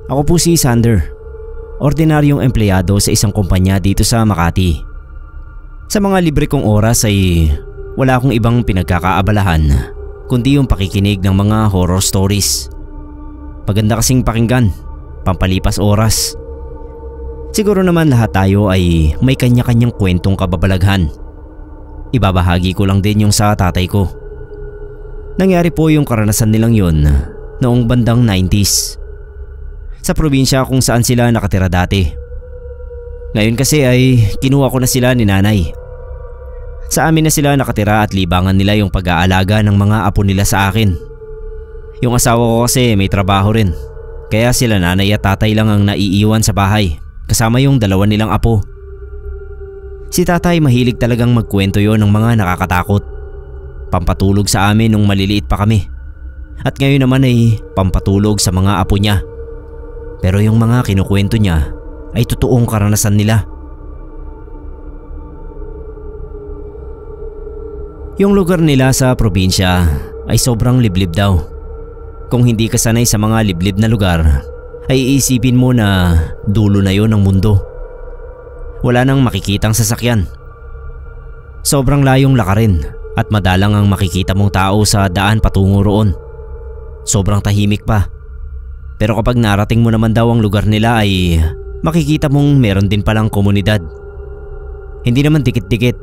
Ako po si Sander, ordinaryong empleyado sa isang kumpanya dito sa Makati. Sa mga libre kong oras ay wala akong ibang pinagkakaabalahan kundi yung pakikinig ng mga horror stories. Maganda kasing pakinggan, pampalipas oras. Siguro naman lahat tayo ay may kanya-kanyang kwentong kababalaghan. Ibabahagi ko lang din yung sa tatay ko. Nangyari po yung karanasan nilang yun noong bandang 90s. Sa probinsya kung saan sila nakatira dati. Ngayon kasi ay kinuha ko na sila ni nanay. Sa amin na sila nakatira at libangan nila yung pag-aalaga ng mga apo nila sa akin. Yung asawa ko kasi may trabaho rin, kaya sila nanay at tatay lang ang naiiwan sa bahay kasama yung dalawa nilang apo. Si tatay mahilig talagang magkwento yon ng mga nakakatakot. Pampatulog sa amin nung maliliit pa kami. At ngayon naman ay pampatulog sa mga apo niya. Pero yung mga kinukwento niya ay totoong karanasan nila. Yung lugar nila sa probinsya ay sobrang liblib daw. Kung hindi ka sanay sa mga liblib na lugar, ay iisipin mo na dulo na yon ng mundo. Wala nang makikitang sasakyan. Sobrang layong lakarin at madalang ang makikita mong tao sa daan patungo roon. Sobrang tahimik pa. Pero kapag narating mo naman daw ang lugar nila ay makikita mong meron din palang komunidad. Hindi naman dikit-dikit,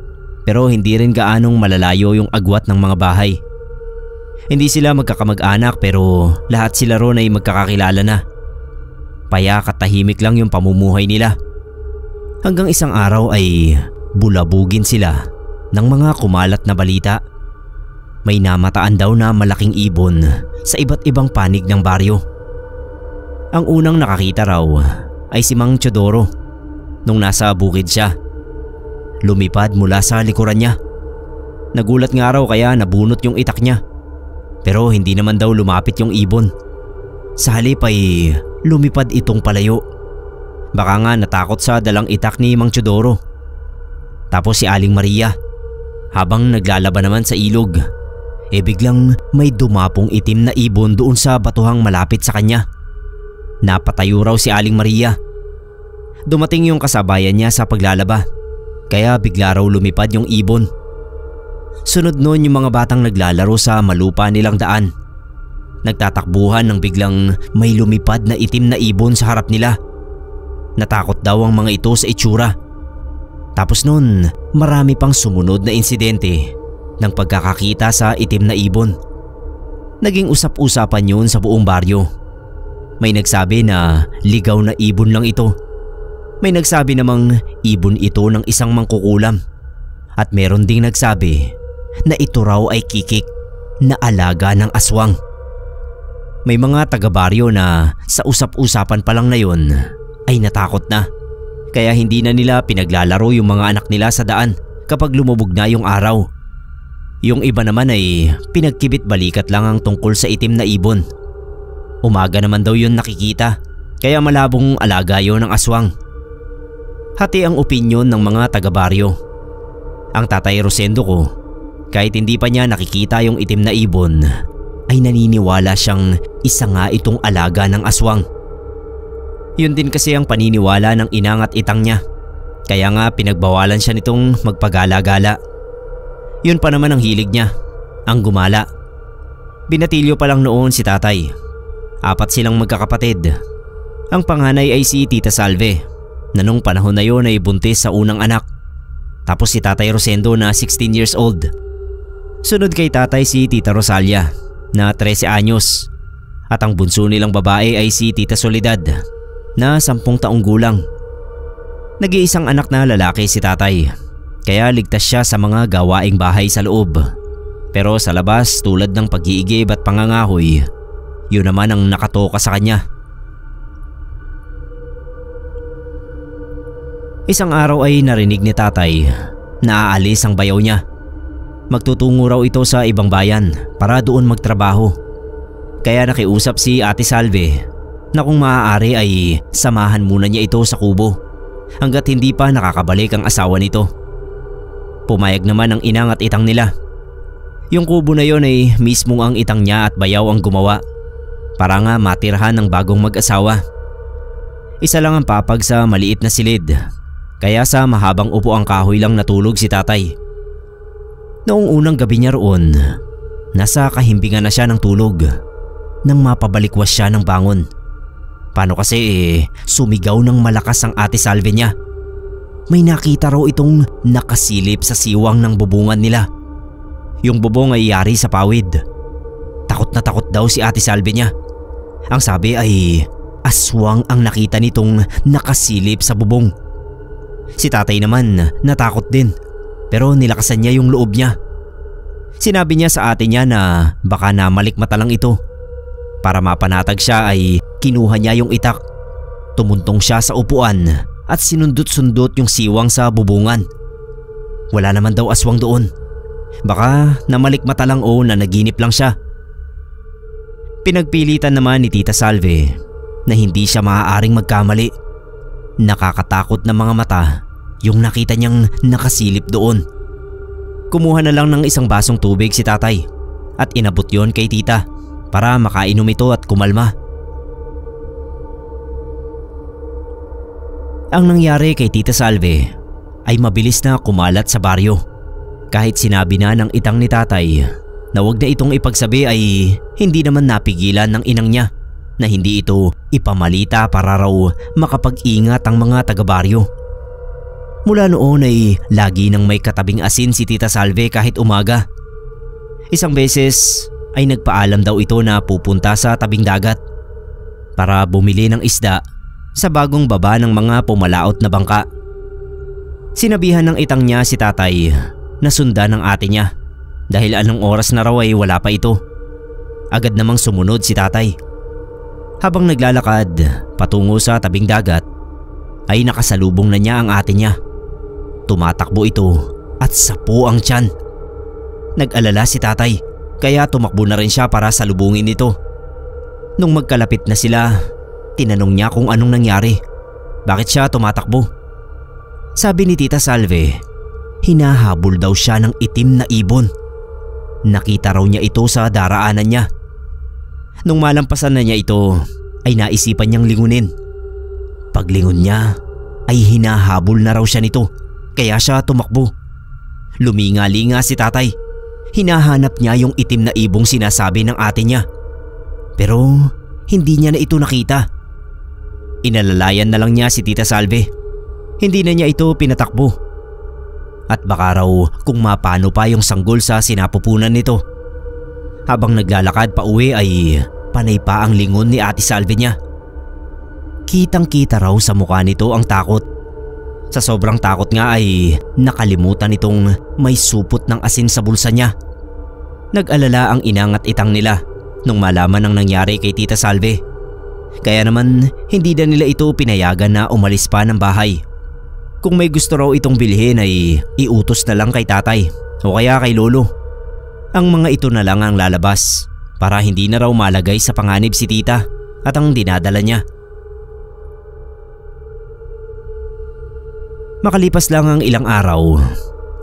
pero hindi rin gaanong malalayo yung agwat ng mga bahay. Hindi sila magkakamag-anak pero lahat sila ron ay magkakakilala na. Payak at tahimik lang yung pamumuhay nila. Hanggang isang araw ay bulabugin sila ng mga kumalat na balita. May namataan daw na malaking ibon sa iba't ibang panig ng baryo. Ang unang nakakita raw ay si Mang Teodoro nung nasa bukid siya. Lumipad mula sa likuran niya. Nagulat nga raw kaya nabunot yung itak niya. Pero hindi naman daw lumapit yung ibon. Sa halip ay lumipad itong palayo. Baka nga natakot sa dalang itak ni Mang Teodoro. Tapos si Aling Maria, habang naglalaban naman sa ilog, biglang may dumapong itim na ibon doon sa batuhang malapit sa kanya. Napatayo raw si Aling Maria. Dumating yung kasabayan niya sa paglalaba, kaya bigla raw lumipad yung ibon. Sunod noon yung mga batang naglalaro sa malupa nilang daan. Nagtatakbuhan nang biglang may lumipad na itim na ibon sa harap nila. Natakot daw ang mga ito sa itsura. Tapos noon, marami pang sumunod na insidente ng pagkakakita sa itim na ibon. Naging usap-usapan yun sa buong baryo. May nagsabi na ligaw na ibon lang ito. May nagsabi namang ibon ito ng isang mangkukulam. At meron ding nagsabi na ito raw ay kikik na alaga ng aswang. May mga taga-baryo na sa usap-usapan pa lang na yun ay natakot na. Kaya hindi na nila pinaglalaro yung mga anak nila sa daan kapag lumubog na yung araw. Yung iba naman ay pinagkibit balikat lang ang tungkol sa itim na ibon. Umaga naman daw yun nakikita, kaya malabong alaga yun ng aswang. Hati ang opinyon ng mga taga-baryo. Ang tatay Rosendo ko, kahit hindi pa niya nakikita yung itim na ibon, ay naniniwala siyang isa nga itong alaga ng aswang. Yun din kasi ang paniniwala ng inang at itang niya, kaya nga pinagbawalan siya nitong magpagala-gala. Yun pa naman ang hilig niya, ang gumala. Binatilyo pa lang noon si tatay. 4 silang magkakapatid. Ang panganay ay si Tita Salve, na nung panahon na yon ay buntis sa unang anak. Tapos si Tatay Rosendo na 16 years old. Sunod kay tatay si Tita Rosalia na 13 anyos. At ang bunso nilang babae ay si Tita Soledad na 10 taong gulang. Nag-iisang anak na lalaki si tatay, kaya ligtas siya sa mga gawaing bahay sa loob. Pero sa labas, tulad ng pag-iigib at pangangahoy, yun naman ang nakatoka sa kanya. Isang araw ay narinig ni tatay na aalis ang bayaw niya. Magtutungo raw ito sa ibang bayan para doon magtrabaho. Kaya nakiusap si Ate Salve na kung maaari ay samahan muna niya ito sa kubo hanggat hindi pa nakakabalik ang asawa nito. Pumayag naman ang inang at itang nila. Yung kubo na yon ay mismong ang itang niya at bayaw ang gumawa para nga matirhan ng bagong mag-asawa Isa lang ang papag sa maliit na silid, kaya sa mahabang upuang kahoy lang natulog si tatay. Noong unang gabi niya roon, nasa kahimbingan na siya ng tulog nang mapabalikwas siya ng bangon. Paano kasi sumigaw ng malakas ang Ate Salve niya. May nakita raw itong nakasilip sa siwang ng bubungan nila. Yung bubong ay yari sa pawid. Takot na takot daw si Ate Salve niya. Ang sabi ay aswang ang nakita nitong nakasilip sa bubong. Si tatay naman natakot din, pero nilakasan niya yung loob niya. Sinabi niya sa ate niya na baka namalikmata lang ito. Para mapanatag siya ay kinuha niya yung itak. Tumuntong siya sa upuan at sinundot-sundot yung siwang sa bubungan. Wala naman daw aswang doon. Baka namalikmata lang o nanaginip lang siya. Pinagpilitan naman ni Tita Salve na hindi siya maaaring magkamali. Nakakatakot na mga mata yung nakita niyang nakasilip doon. Kumuha na lang ng isang basong tubig si tatay at inabot yon kay tita para makainom ito at kumalma. Ang nangyari kay Tita Salve ay mabilis na kumalat sa baryo. Kahit sinabi na ng itang ni tatay na wag na itong ipagsabi ay hindi naman napigilan ng inang niya na hindi ito ipamalita para raw makapag-ingat ang mga taga-baryo. Mula noon ay lagi nang may katabing asin si Tita Salve kahit umaga. Isang beses ay nagpaalam daw ito na pupunta sa tabing dagat para bumili ng isda sa bagong baba ng mga pumalaot na bangka. Sinabihan ng itang niya si tatay na sundan ng ate niya dahil anong oras na raw ay wala pa ito. Agad namang sumunod si tatay. Habang naglalakad patungo sa tabing dagat ay nakasalubong na niya ang ate niya. Tumatakbo ito at sapo ang tiyan. Nag-alala si tatay kaya tumakbo na rin siya para salubungin ito. Nung magkalapit na sila, tinanong niya kung anong nangyari. Bakit siya tumatakbo? Sabi ni Tita Salve, hinahabol daw siya ng itim na ibon. Nakita raw niya ito sa daraanan niya. Nung malampasan na niya ito, ay naisipan niyang lingunin. Paglingon niya, ay hinahabol na raw siya nito, kaya siya tumakbo. Luminga-linga si tatay. Hinahanap niya yung itim na ibong sinasabi ng ate niya. Pero hindi niya na ito nakita. Inalalayan na lang niya si Tita Salve. Hindi na niya ito pinatakbo. At baka raw kung mapano pa yung sanggol sa sinapupunan nito. Habang naglalakad pa uwi ay panay pa ang lingon ni Ate Salve niya. Kitang-kita raw sa mukha nito ang takot. Sa sobrang takot nga ay nakalimutan nitong may supot ng asin sa bulsa niya. Nag-alala ang inang at itang nila nung malaman ang nangyari kay Tita Salve. Kaya naman hindi na nila ito pinayagan na umalis pa ng bahay. Kung may gusto raw itong bilhin ay iutos na lang kay tatay o kaya kay lolo. Ang mga ito na lang ang lalabas para hindi na raw malagay sa panganib si tita at ang dinadala niya. Makalipas lang ang ilang araw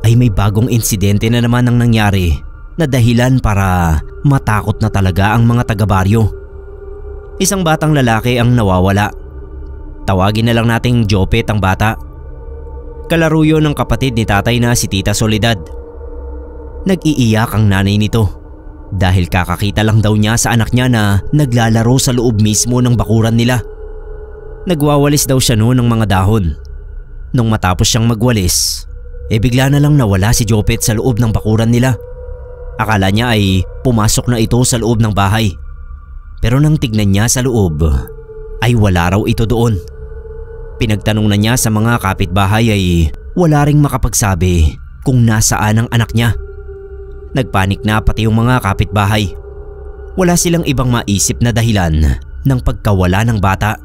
ay may bagong insidente na naman ang nangyari na dahilan para matakot na talaga ang mga taga-baryo. Isang batang lalaki ang nawawala. Tawagin na lang nating Jopet ang bata. Kalaro yun ng kapatid ni tatay na si Tita Soledad. Nag-iiyak ang nanay nito dahil kakakita lang daw niya sa anak niya na naglalaro sa loob mismo ng bakuran nila. Nagwawalis daw siya noon ng mga dahon. Nung matapos siyang magwalis, bigla na lang nawala si Jopet sa loob ng bakuran nila. Akala niya ay pumasok na ito sa loob ng bahay. Pero nang tignan niya sa loob, ay wala raw ito doon. Pinagtanong na niya sa mga kapitbahay ay wala ring makapagsabi kung nasaan ang anak niya. Nagpanik na pati yung mga kapitbahay. Wala silang ibang maisip na dahilan ng pagkawala ng bata,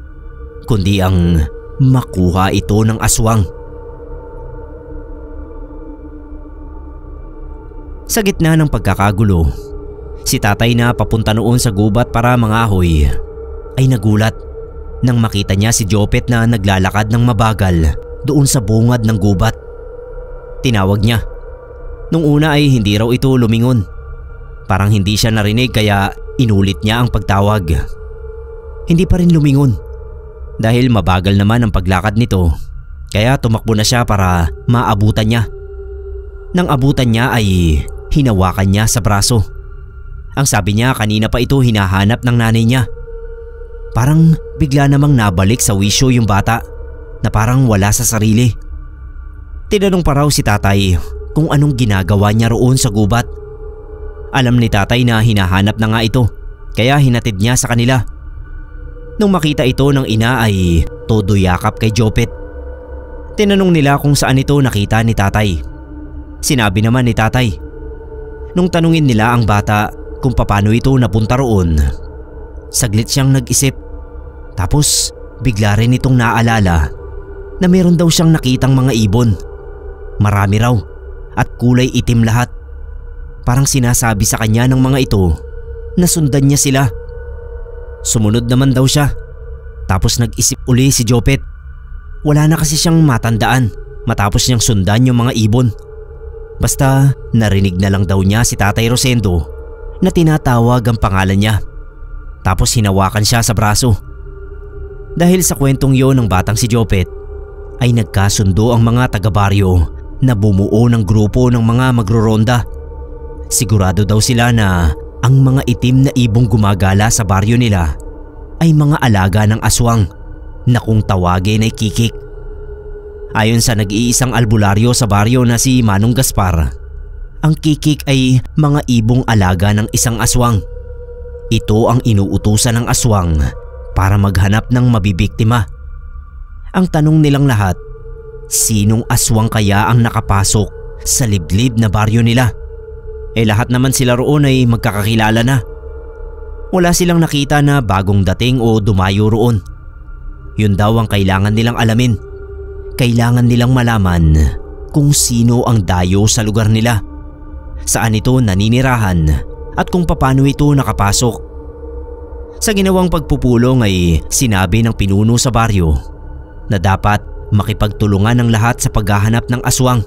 kundi ang makuha ito ng aswang. Sa gitna ng pagkakagulo, si tatay na papunta noon sa gubat para mangahoy ay nagulat nang makita niya si Jopet na naglalakad ng mabagal doon sa bungad ng gubat. Tinawag niya. Nung una ay hindi raw ito lumingon. Parang hindi siya narinig kaya inulit niya ang pagtawag. Hindi pa rin lumingon. Dahil mabagal naman ang paglakad nito, kaya tumakbo na siya para maabutan niya. Nang abutan niya ay hinawakan niya sa braso. Ang sabi niya kanina pa ito hinahanap ng nanay niya. Parang bigla namang nabalik sa wisyo yung bata na parang wala sa sarili. Tinanong pa raw si tatay kung anong ginagawa niya roon sa gubat. Alam ni tatay na hinahanap na nga ito kaya hinatid niya sa kanila. Nung makita ito ng ina ay todo yakap kay Jopet. Tinanong nila kung saan ito nakita ni tatay. Sinabi naman ni tatay. Nung tanungin nila ang bata kung paano ito napunta roon, saglit siyang nag-isip. Tapos bigla rin itong naalala na meron daw siyang nakitang mga ibon. Marami raw at kulay itim lahat. Parang sinasabi sa kanya ng mga ito na sundan niya sila. Sumunod naman daw siya. Tapos nag-isip uli si Jopet. Wala na kasi siyang matandaan matapos niyang sundan yung mga ibon. Basta narinig na lang daw niya si Tatay Rosendo na tinatawag ang pangalan niya. Tapos hinawakan siya sa braso. Dahil sa kwentong yon ng batang si Jopet ay nagkasundo ang mga taga-baryo na bumuo ng grupo ng mga magroronda. Sigurado daw sila na ang mga itim na ibong gumagala sa baryo nila ay mga alaga ng aswang na kung tawagin ay kikik. Ayon sa nag-iisang albularyo sa baryo na si Manong Gaspar, ang kikik ay mga ibong alaga ng isang aswang. Ito ang inuutusan ng aswang para maghanap ng mabibiktima. Ang tanong nilang lahat, sinong aswang kaya ang nakapasok sa liblib na baryo nila? Lahat naman sila roon ay magkakakilala na. Wala silang nakita na bagong dating o dumayo roon. Yun daw ang kailangan nilang alamin. Kailangan nilang malaman kung sino ang dayo sa lugar nila, saan ito naninirahan at kung paano ito nakapasok. Sa ginawang pagpupulong ay sinabi ng pinuno sa baryo na dapat makipagtulungan ng lahat sa paghahanap ng aswang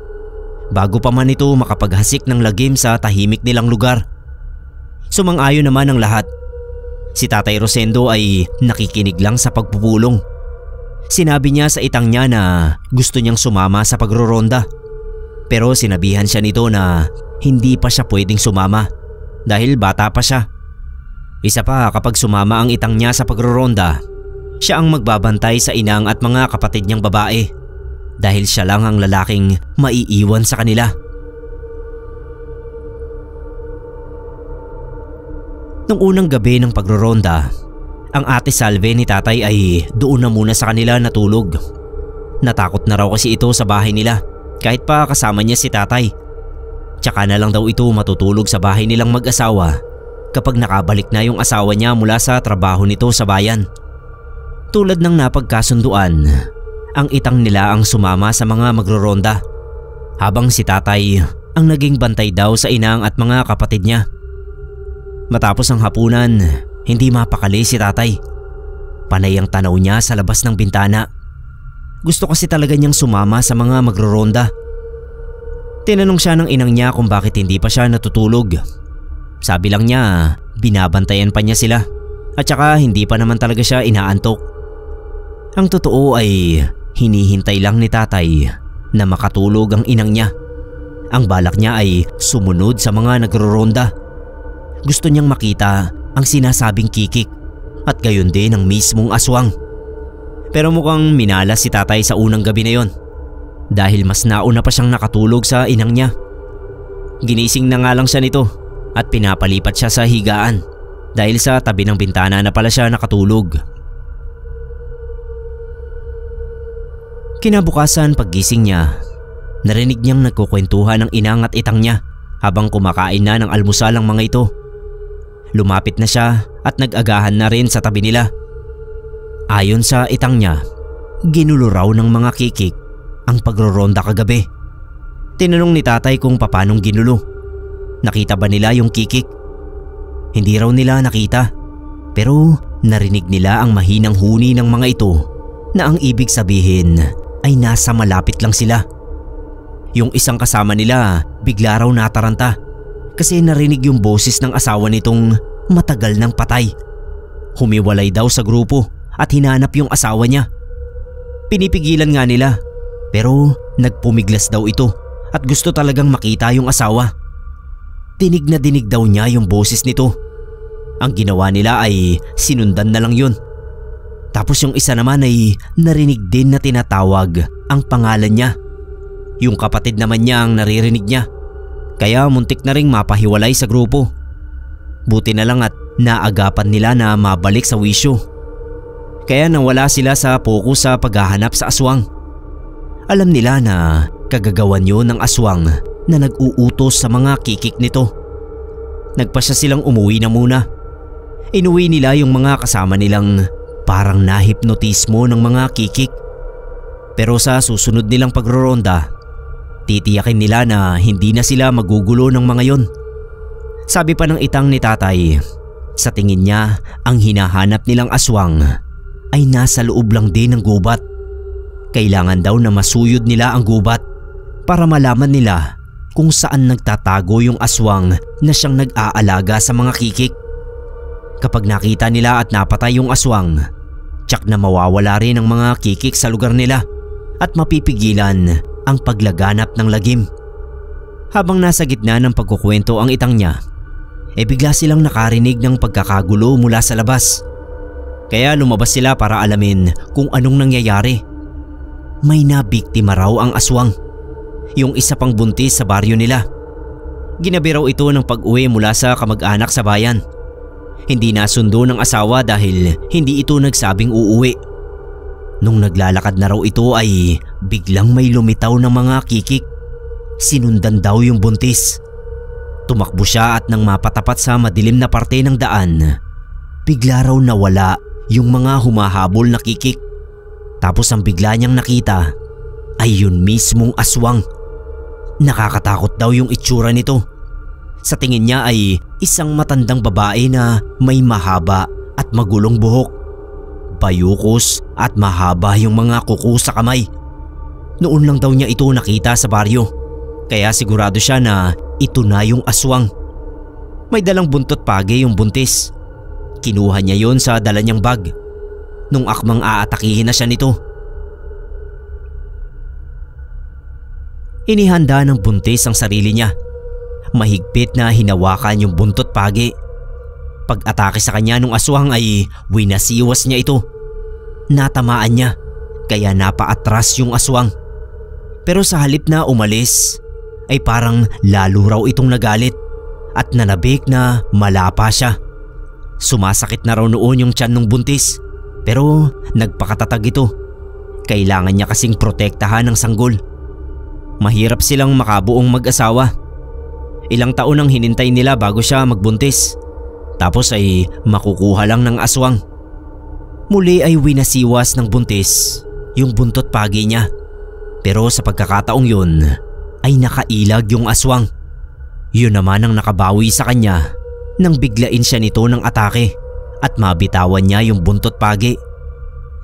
bago pa man ito makapaghasik ng lagim sa tahimik nilang lugar. Sumang-ayon naman ang lahat. Si Tatay Rosendo ay nakikinig lang sa pagpupulong. Sinabi niya sa itang niya na gusto niyang sumama sa pagroronda. Pero sinabihan siya nito na hindi pa siya pwedeng sumama dahil bata pa siya. Isa pa, kapag sumama ang itang niya sa pagroronda, siya ang magbabantay sa inang at mga kapatid niyang babae dahil siya lang ang lalaking maiiwan sa kanila. Nung unang gabi ng pagroronda, ang ate Salve ni tatay ay doon na muna sa kanila natulog. Natakot na raw kasi ito sa bahay nila kahit pa kasama niya si tatay. Tsaka na lang daw ito matutulog sa bahay nilang mag-asawa kapag nakabalik na yung asawa niya mula sa trabaho nito sa bayan. Tulad ng napagkasunduan, ang itang nila ang sumama sa mga magroronda habang si tatay ang naging bantay daw sa inang at mga kapatid niya. Matapos ang hapunan, hindi mapakali si tatay. Panay ang tanaw niya sa labas ng bintana. Gusto kasi talaga niyang sumama sa mga magroronda. Tinanong siya ng inang niya kung bakit hindi pa siya natutulog. Sabi lang niya, binabantayan pa niya sila at saka hindi pa naman talaga siya inaantok. Ang totoo ay hinihintay lang ni tatay na makatulog ang inang niya. Ang balak niya ay sumunod sa mga nagroronda. Gusto niyang makita ang sinasabing kikik at gayon din ang mismong aswang. Pero mukhang minalas si tatay sa unang gabi na yon dahil mas nauna pa siyang nakatulog sa inang niya. Ginising na nga lang siya nito at pinapalipat siya sa higaan dahil sa tabi ng bintana na pala siya nakatulog. Kinabukasan paggising niya, narinig niyang nagkukwentuhan ng inang at itang niya habang kumakain na ng almusal ang mga ito. Lumapit na siya at nag-agahan na rin sa tabi nila. Ayon sa itang niya, ginulo raw ng mga kikik ang pagroronda kagabi. Tinanong ni tatay kung papanong ginulo. Nakita ba nila yung kikik? Hindi raw nila nakita, pero narinig nila ang mahinang huni ng mga ito na ang ibig sabihin ay nasa malapit lang sila. Yung isang kasama nila bigla raw nataranta kasi narinig yung boses ng asawa nitong matagal nang patay. Humiwalay daw sa grupo at hinanap yung asawa niya. Pinipigilan nga nila pero nagpumiglas daw ito at gusto talagang makita yung asawa. Dinig na dinig daw niya yung boses nito. Ang ginawa nila ay sinundan na lang yun. Tapos yung isa naman ay narinig din na tinatawag ang pangalan niya. Yung kapatid naman niya ang naririnig niya. Kaya muntik na ring mapahiwalay sa grupo. Buti na lang at naagapan nila na mabalik sa wisyo. Kaya nawala sila sa focus sa paghahanap sa aswang. Alam nila na kagagawan yun ng aswang na nag-uutos sa mga kikik nito. Nagpasya silang umuwi na muna. Inuwi nila yung mga kasama nilang parang nahipnotismo ng mga kikik. Pero sa susunod nilang pagroronda, titiyakin nila na hindi na sila magugulo ng mga yon. Sabi pa ng itang ni tatay, sa tingin niya ang hinahanap nilang aswang ay nasa loob lang din ng gubat. Kailangan daw na masuyod nila ang gubat para malaman nila kung saan nagtatago yung aswang na siyang nag-aalaga sa mga kikik. Kapag nakita nila at napatay yung aswang, tiyak na mawawala rin ang mga kikik sa lugar nila at mapipigilan ang paglaganap ng lagim. Habang nasa gitna ng pagkukwento ang itang niya, bigla silang nakarinig ng pagkakagulo mula sa labas. Kaya lumabas sila para alamin kung anong nangyayari. May nabiktima raw ang aswang, yung isa pang buntis sa baryo nila. Ginabi raw ito ng pag-uwi mula sa kamag-anak sa bayan. Hindi nasundo ng asawa dahil hindi ito nagsabing uuwi. Nung naglalakad na raw ito ay biglang may lumitaw ng mga kikik. Sinundan daw yung buntis. Tumakbo siya at nang mapatapat sa madilim na parte ng daan, bigla raw nawala yung mga humahabol na kikik. Tapos ang bigla niyang nakita ay yun mismong aswang. Nakakatakot daw yung itsura nito. Sa tingin niya ay isang matandang babae na may mahaba at magulong buhok. Bayukos at mahaba yung mga kuko sa kamay. Noon lang daw niya ito nakita sa baryo. Kaya sigurado siya na ito na yung aswang. May dalang buntot pagi yung buntis. Kinuha niya yon sa dala niyang bag. Nung akmang aatakihin na siya nito, inihanda ng buntis ang sarili niya. Mahigpit na hinawakan yung buntot pagi. Pag-atake sa kanya nung aswang ay winasiwas niya ito. Natamaan niya kaya napaatras yung aswang. Pero sa halip na umalis ay parang lalo raw itong nagalit at nanabik na malapa siya. Sumasakit na raw noon yung tiyan ng buntis pero nagpakatatag ito. Kailangan niya kasing protektahan ng sanggol. Mahirap silang makabuong mag-asawa. Ilang taon ang hinintay nila bago siya magbuntis. Tapos ay makukuha lang ng aswang. Muli ay winasiwas ng buntis yung buntot pagi niya. Pero sa pagkakataong yun ay nakailag yung aswang. Yun naman ang nakabawi sa kanya nang biglain siya nito ng atake at mabitawan niya yung buntot pagi.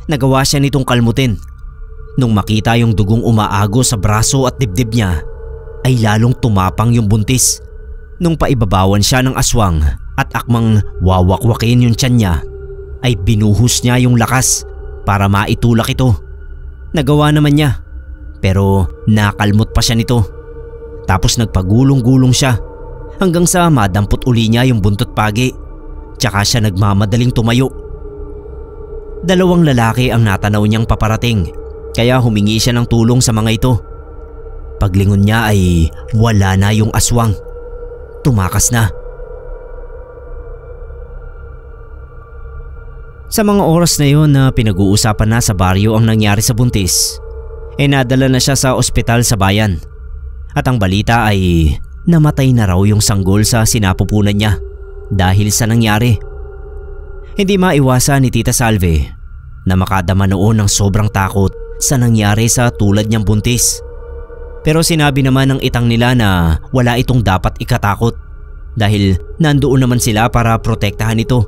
Nagawa siya nitong kalmutin. Nung makita yung dugong umaago sa braso at dibdib niya, ay lalong tumapang yung buntis. Nung paibabawan siya ng aswang at akmang wawakwakin yung tiyan niya, ay binuhos niya yung lakas para maitulak ito. Nagawa naman niya, pero nakalmot pa siya nito. Tapos nagpagulong-gulong siya hanggang sa madampot uli niya yung buntot pagi. Tsaka siya nagmamadaling tumayo. Dalawang lalaki ang natanaw niyang paparating, kaya humingi siya ng tulong sa mga ito. Paglingon niya ay wala na yung aswang. Tumakas na. Sa mga oras na yon na pinag-uusapan na sa baryo ang nangyari sa buntis, nadala na siya sa ospital sa bayan. At ang balita ay namatay na raw yung sanggol sa sinapupunan niya dahil sa nangyari. Hindi maiwasan ni Tita Salve na makadama noon ng sobrang takot sa nangyari sa tulad niyang buntis. Pero sinabi naman ng itang nila na wala itong dapat ikatakot dahil nandoon naman sila para protektahan ito.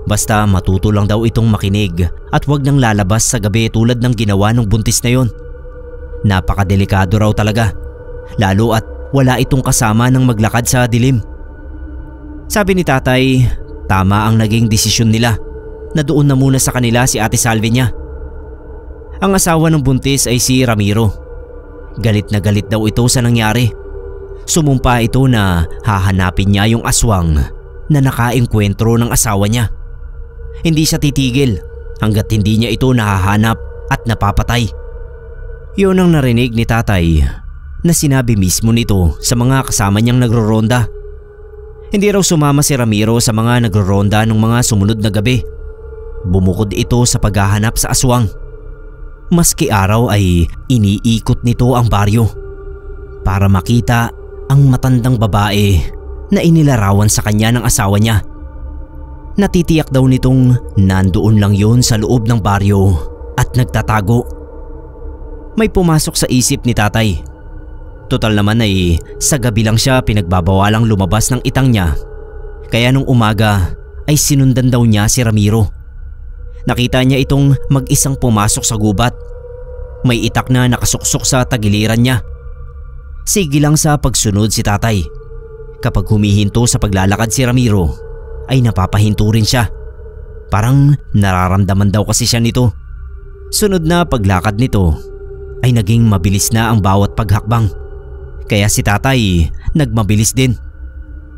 Basta matuto lang daw itong makinig at wag nang lalabas sa gabi tulad ng ginawa ng buntis na yon. Napakadelikado raw talaga, lalo at wala itong kasama ng maglakad sa dilim. Sabi ni tatay, tama ang naging desisyon nila na doon na muna sa kanila si Ate Salvenia. Ang asawa ng buntis ay si Ramiro. Galit na galit daw ito sa nangyari. Sumumpa ito na hahanapin niya yung aswang na nakaengkwentro ng asawa niya. Hindi siya titigil hanggat hindi niya ito nahahanap at napapatay. Yun ang narinig ni tatay na sinabi mismo nito sa mga kasama niyang nagroronda. Hindi raw sumama si Ramiro sa mga nagroronda ng mga sumunod na gabi. Bumukod ito sa paghahanap sa aswang. Maski araw ay iniikot nito ang baryo para makita ang matandang babae na inilarawan sa kanya ng asawa niya. Natitiyak daw nitong nandoon lang yun sa loob ng baryo at nagtatago. May pumasok sa isip ni tatay. Total naman ay sa gabi lang siya pinagbabawalang lumabas ng itang niya. Kaya nung umaga ay sinundan daw niya si Ramiro. Nakita niya itong mag-isang pumasok sa gubat. May itak na nakasuksok sa tagiliran niya. Sige lang sa pagsunod si tatay. Kapag humihinto sa paglalakad si Ramiro ay napapahinto rin siya. Parang nararamdaman daw kasi siya nito. Sunod na paglakad nito ay naging mabilis na ang bawat paghakbang. Kaya si tatay nagmabilis din.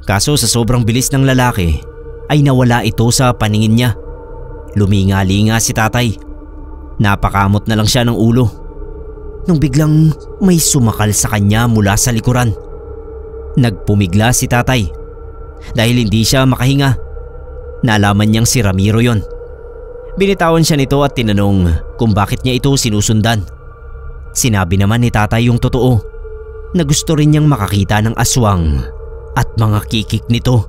Kaso sa sobrang bilis ng lalaki ay nawala ito sa paningin niya. Luminga-linga si tatay. Napakamot na lang siya ng ulo nung biglang may sumakal sa kanya mula sa likuran. Nagpumigla si tatay dahil hindi siya makahinga. Nalaman niyang si Ramiro yon. Binitawan siya nito at tinanong kung bakit niya ito sinusundan. Sinabi naman ni tatay yung totoo na gusto rin niyang makakita ng aswang at mga kikik nito.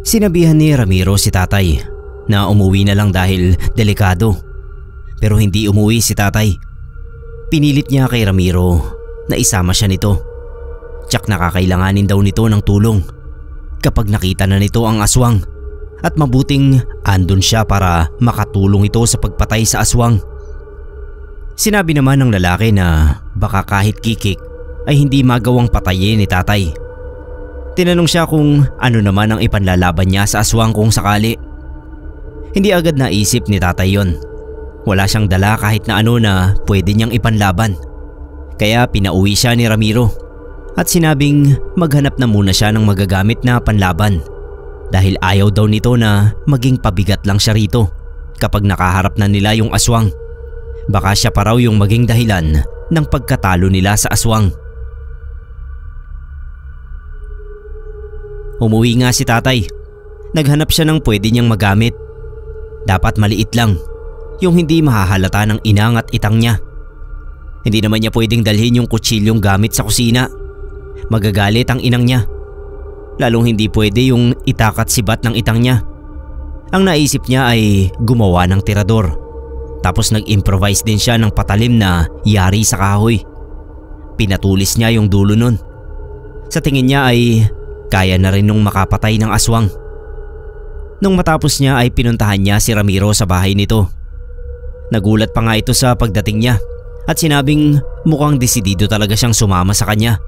Sinabihan ni Ramiro si tatay na umuwi na lang dahil delikado. Pero hindi umuwi si tatay. Pinilit niya kay Ramiro na isama siya nito. Tsak nakakailanganin daw nito ng tulong kapag nakita na nito ang aswang. At mabuting andun siya para makatulong ito sa pagpatay sa aswang. Sinabi naman ng lalaki na baka kahit kikik ay hindi magawang patayin ni tatay. Tinanong siya kung ano naman ang ipanlalaban niya sa aswang kung sakali. Hindi agad naisip ni tatay yon. Wala siyang dala kahit na ano na pwede niyang ipanlaban. Kaya pinauwi siya ni Ramiro at sinabing maghanap na muna siya ng magagamit na panlaban. Dahil ayaw daw nito na maging pabigat lang siya rito kapag nakaharap na nila yung aswang. Baka siya pa raw yung maging dahilan ng pagkatalo nila sa aswang. Umuwi nga si tatay. Naghanap siya ng pwede niyang magamit. Dapat maliit lang, yung hindi mahahalata ng inang at itang niya. Hindi naman niya pwedeng dalhin yung kutsilyong gamit sa kusina. Magagalit ang inang niya. Lalong hindi pwede yung itakat sibat ng itang niya. Ang naisip niya ay gumawa ng tirador. Tapos nag-improvise din siya ng patalim na yari sa kahoy. Pinatulis niya yung dulo nun. Sa tingin niya ay kaya na rin nung makapatay ng aswang. Nung matapos niya ay pinuntahan niya si Ramiro sa bahay nito. Nagulat pa nga ito sa pagdating niya at sinabing mukhang desidido talaga siyang sumama sa kanya.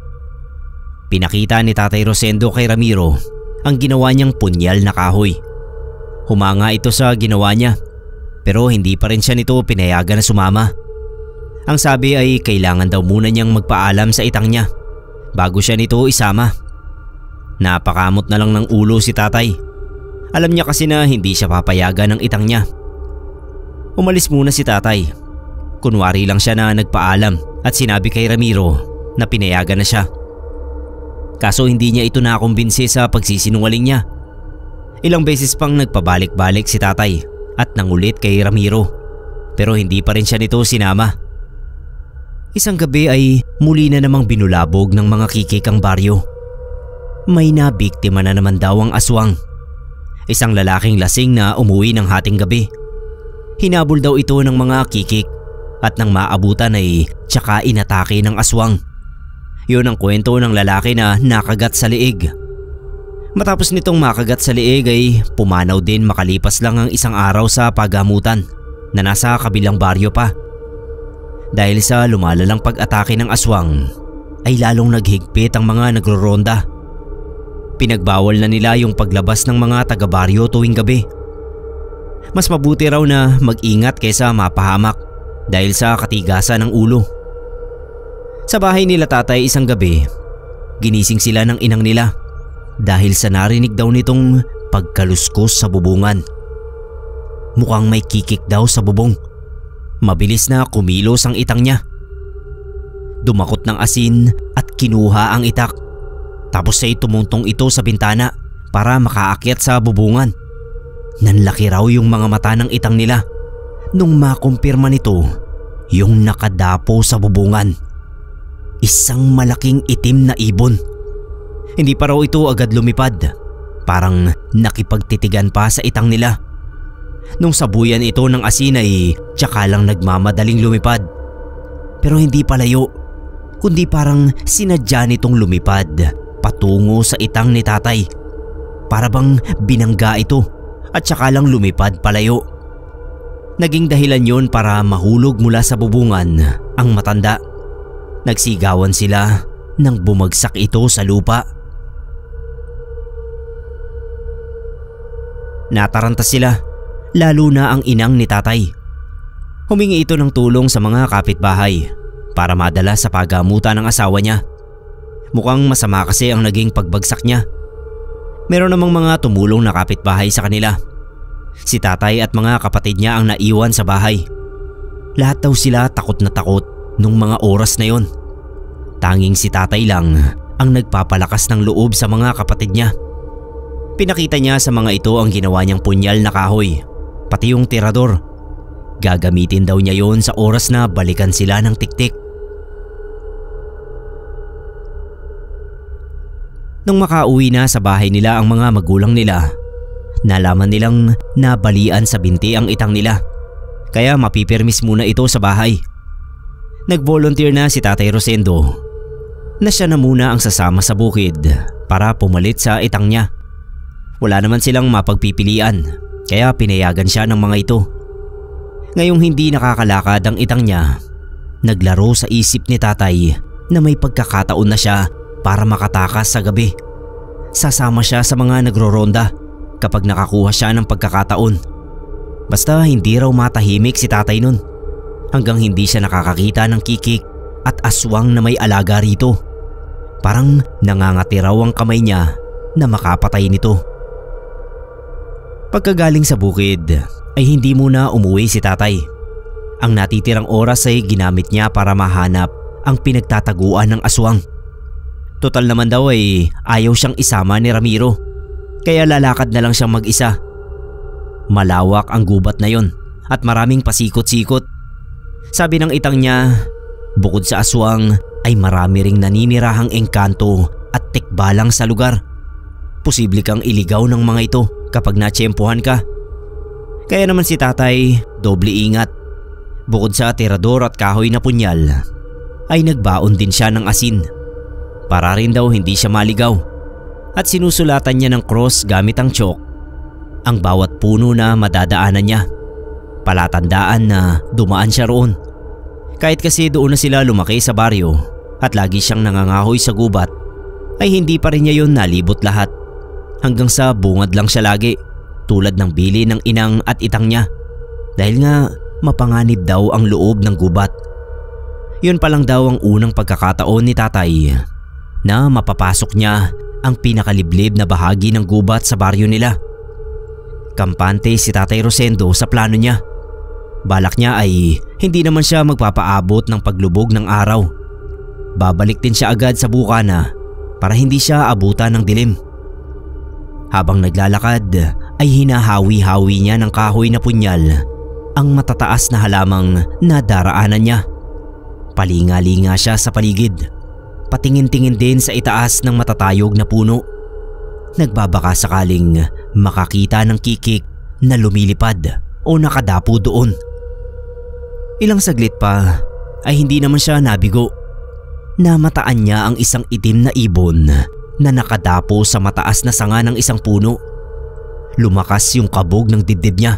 Pinakita ni Tatay Rosendo kay Ramiro ang ginawa niyang punyal na kahoy. Humanga ito sa ginawa niya pero hindi pa rin siya nito pinayagan na sumama. Ang sabi ay kailangan daw muna niyang magpaalam sa itang niya bago siya nito isama. Napakamot na lang ng ulo si tatay. Alam niya kasi na hindi siya papayagan ng itang niya. Umalis muna si tatay. Kunwari lang siya na nagpaalam at sinabi kay Ramiro na pinayagan na siya. Kaso hindi niya ito nakumbinsi sa pagsisinungaling niya. Ilang beses pang nagpabalik-balik si tatay at nangulit kay Ramiro pero hindi pa rin siya nito sinama. Isang gabi ay muli na namang binulabog ng mga kikik ang baryo. May nabiktima na naman daw ang aswang. Isang lalaking lasing na umuwi ng hating gabi. Hinabol daw ito ng mga kikik at nang maabutan ay tsaka inatake ng aswang. Yun ang kwento ng lalaki na nakagat sa liig. Matapos nitong makagat sa liig ay pumanaw din makalipas lang ang isang araw sa paggamutan na nasa kabilang baryo pa. Dahil sa lumalalang pag-atake ng aswang ay lalong naghigpit ang mga nagroronda. Pinagbawal na nila yung paglabas ng mga taga-baryo tuwing gabi. Mas mabuti raw na mag-ingat kaysa mapahamak dahil sa katigasan ng ulo. Sa bahay nila tatay isang gabi, ginising sila ng inang nila dahil sa narinig daw nitong pagkaluskos sa bubungan. Mukhang may kikik daw sa bubong. Mabilis na kumilos ang itang niya. Dumakot ng asin at kinuha ang itak. Tapos ay tumuntong ito sa bintana para makaakyat sa bubungan. Nanlaki raw yung mga mata ng itang nila nung makumpirma nito yung nakadapo sa bubungan. Isang malaking itim na ibon. Hindi pa raw ito agad lumipad. Parang nakipagtitigan pa sa itang nila. Nung sabuyan ito ng asin ay tsaka lang nagmamadaling lumipad. Pero hindi palayo, kundi parang sinadya nitong lumipad patungo sa itang ni tatay. Para bang binangga ito at tsaka lang lumipad palayo. Naging dahilan yon para mahulog mula sa bubungan ang matanda. Nagsigawan sila nang bumagsak ito sa lupa. Nataranta sila, lalo na ang inang ni tatay. Humingi ito ng tulong sa mga kapitbahay para madala sa paggamutan ng asawa niya. Mukhang masama kasi ang naging pagbagsak niya. Meron namang mga tumulong na kapitbahay sa kanila. Si tatay at mga kapatid niya ang naiwan sa bahay. Lahat daw sila takot na takot nung mga oras na yon. Tanging si tatay lang ang nagpapalakas ng loob sa mga kapatid niya. Pinakita niya sa mga ito ang ginawa niyang punyal na kahoy, pati yung tirador. Gagamitin daw niya yon sa oras na balikan sila ng tiktik. Nung makauwi na sa bahay nila ang mga magulang nila, nalaman nilang nabalian sa binti ang itang nila. Kaya mapipirmis muna ito sa bahay. Nag-volunteer na si Tatay Rosendo na siya na muna ang sasama sa bukid para pumalit sa itang niya. Wala naman silang mapagpipilian kaya pinayagan siya ng mga ito. Ngayong hindi nakakalakad ang itang niya, naglaro sa isip ni tatay na may pagkakataon na siya para makatakas sa gabi. Sasama siya sa mga nagro-ronda kapag nakakuha siya ng pagkakataon. Basta hindi raw matahimik si tatay nun hanggang hindi siya nakakakita ng kikik at aswang na may alaga rito. Parang nangangati raw ang kamay niya na makapatay nito. Pagkagaling sa bukid ay hindi muna umuwi si tatay. Ang natitirang oras ay ginamit niya para mahanap ang pinagtataguan ng aswang. Total naman daw ay ayaw siyang isama ni Ramiro, kaya lalakad na lang siyang mag-isa. Malawak ang gubat na yon at maraming pasikot-sikot. Sabi ng itang niya, bukod sa aswang ay marami ring naninirahang engkanto at tikbalang sa lugar. Posible kang iligaw ng mga ito kapag natsyempohan ka. Kaya naman si tatay doble ingat. Bukod sa tirador at kahoy na punyal, ay nagbaon din siya ng asin. Para rin daw hindi siya maligaw. At sinusulatan niya ng cross gamit ang chalk ang bawat puno na madadaanan niya. Palatandaan na dumaan siya roon. Kahit kasi doon na sila lumaki sa baryo at lagi siyang nangangahoy sa gubat, ay hindi pa rin niya yun nalibot lahat. Hanggang sa bungad lang siya lagi, tulad ng bili ng inang at itang niya. Dahil nga mapanganib daw ang loob ng gubat. Yun pa lang daw ang unang pagkakataon ni tatay na mapapasok niya ang pinakaliblib na bahagi ng gubat sa baryo nila. Kampante si Tatay Rosendo sa plano niya. Balak niya ay hindi naman siya magpapaabot ng paglubog ng araw. Babalik din siya agad sa bukana para hindi siya abutan ng dilim. Habang naglalakad ay hinahawi-hawi niya ng kahoy na punyal ang matataas na halamang nadaraanan niya. Palinga-linga siya sa paligid. Patingin-tingin din sa itaas ng matatayog na puno. Nagbabaka sakaling makakita ng kikik na lumilipad o nakadapo doon. Ilang saglit pa ay hindi naman siya nabigo. Namataan niya ang isang itim na ibon na nakadapo sa mataas na sanga ng isang puno. Lumakas yung kabog ng dibdib niya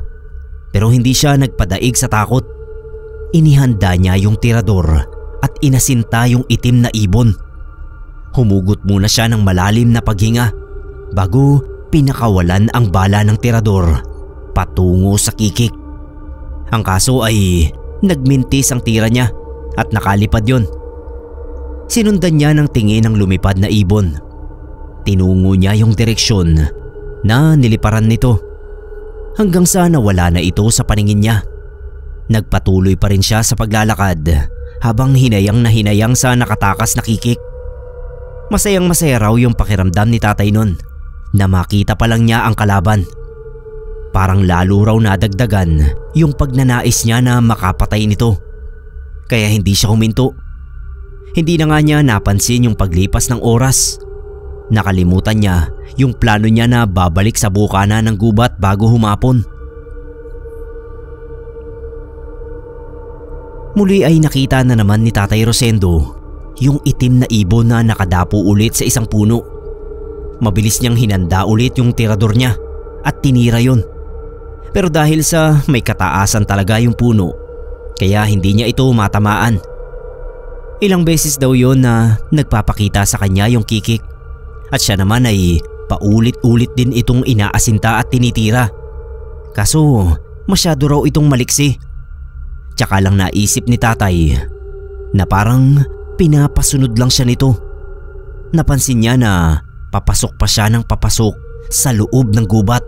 pero hindi siya nagpadaig sa takot. Inihanda niya yung tirador at inasinta yung itim na ibon. Humugot muna siya ng malalim na paghinga bago pinakawalan ang bala ng tirador patungo sa kikik. Ang kaso ay nagmintis ang tira niya at nakalipad yon. Sinundan niya ng tingin ng lumipad na ibon. Tinungo niya yung direksyon na niliparan nito hanggang sa nawala na ito sa paningin niya. Nagpatuloy pa rin siya sa paglalakad habang hinayang na hinayang sa nakatakas na kikik. Masayang masaya raw yung pakiramdam ni tatay nun na makita pa lang niya ang kalaban. Parang lalo raw nadagdagan yung pagnanais niya na makapatay nito. Kaya hindi siya huminto. Hindi na nga niya napansin yung paglipas ng oras. Nakalimutan niya yung plano niya na babalik sa bukana ng gubat bago humapon. Muli ay nakita na naman ni Tatay Rosendo yung itim na ibon na nakadapo ulit sa isang puno. Mabilis niyang hinanda ulit yung tirador niya at tinira yon. Pero dahil sa may kataasan talaga yung puno, kaya hindi niya ito matamaan. Ilang beses daw yon na nagpapakita sa kanya yung kikik at siya naman ay paulit-ulit din itong inaasinta at tinitira. Kaso masyado raw itong maliksi. Tsaka lang naisip ni tatay na parang pinapasunod lang siya nito. Napansin niya na papasok pa siya ng papasok sa loob ng gubat.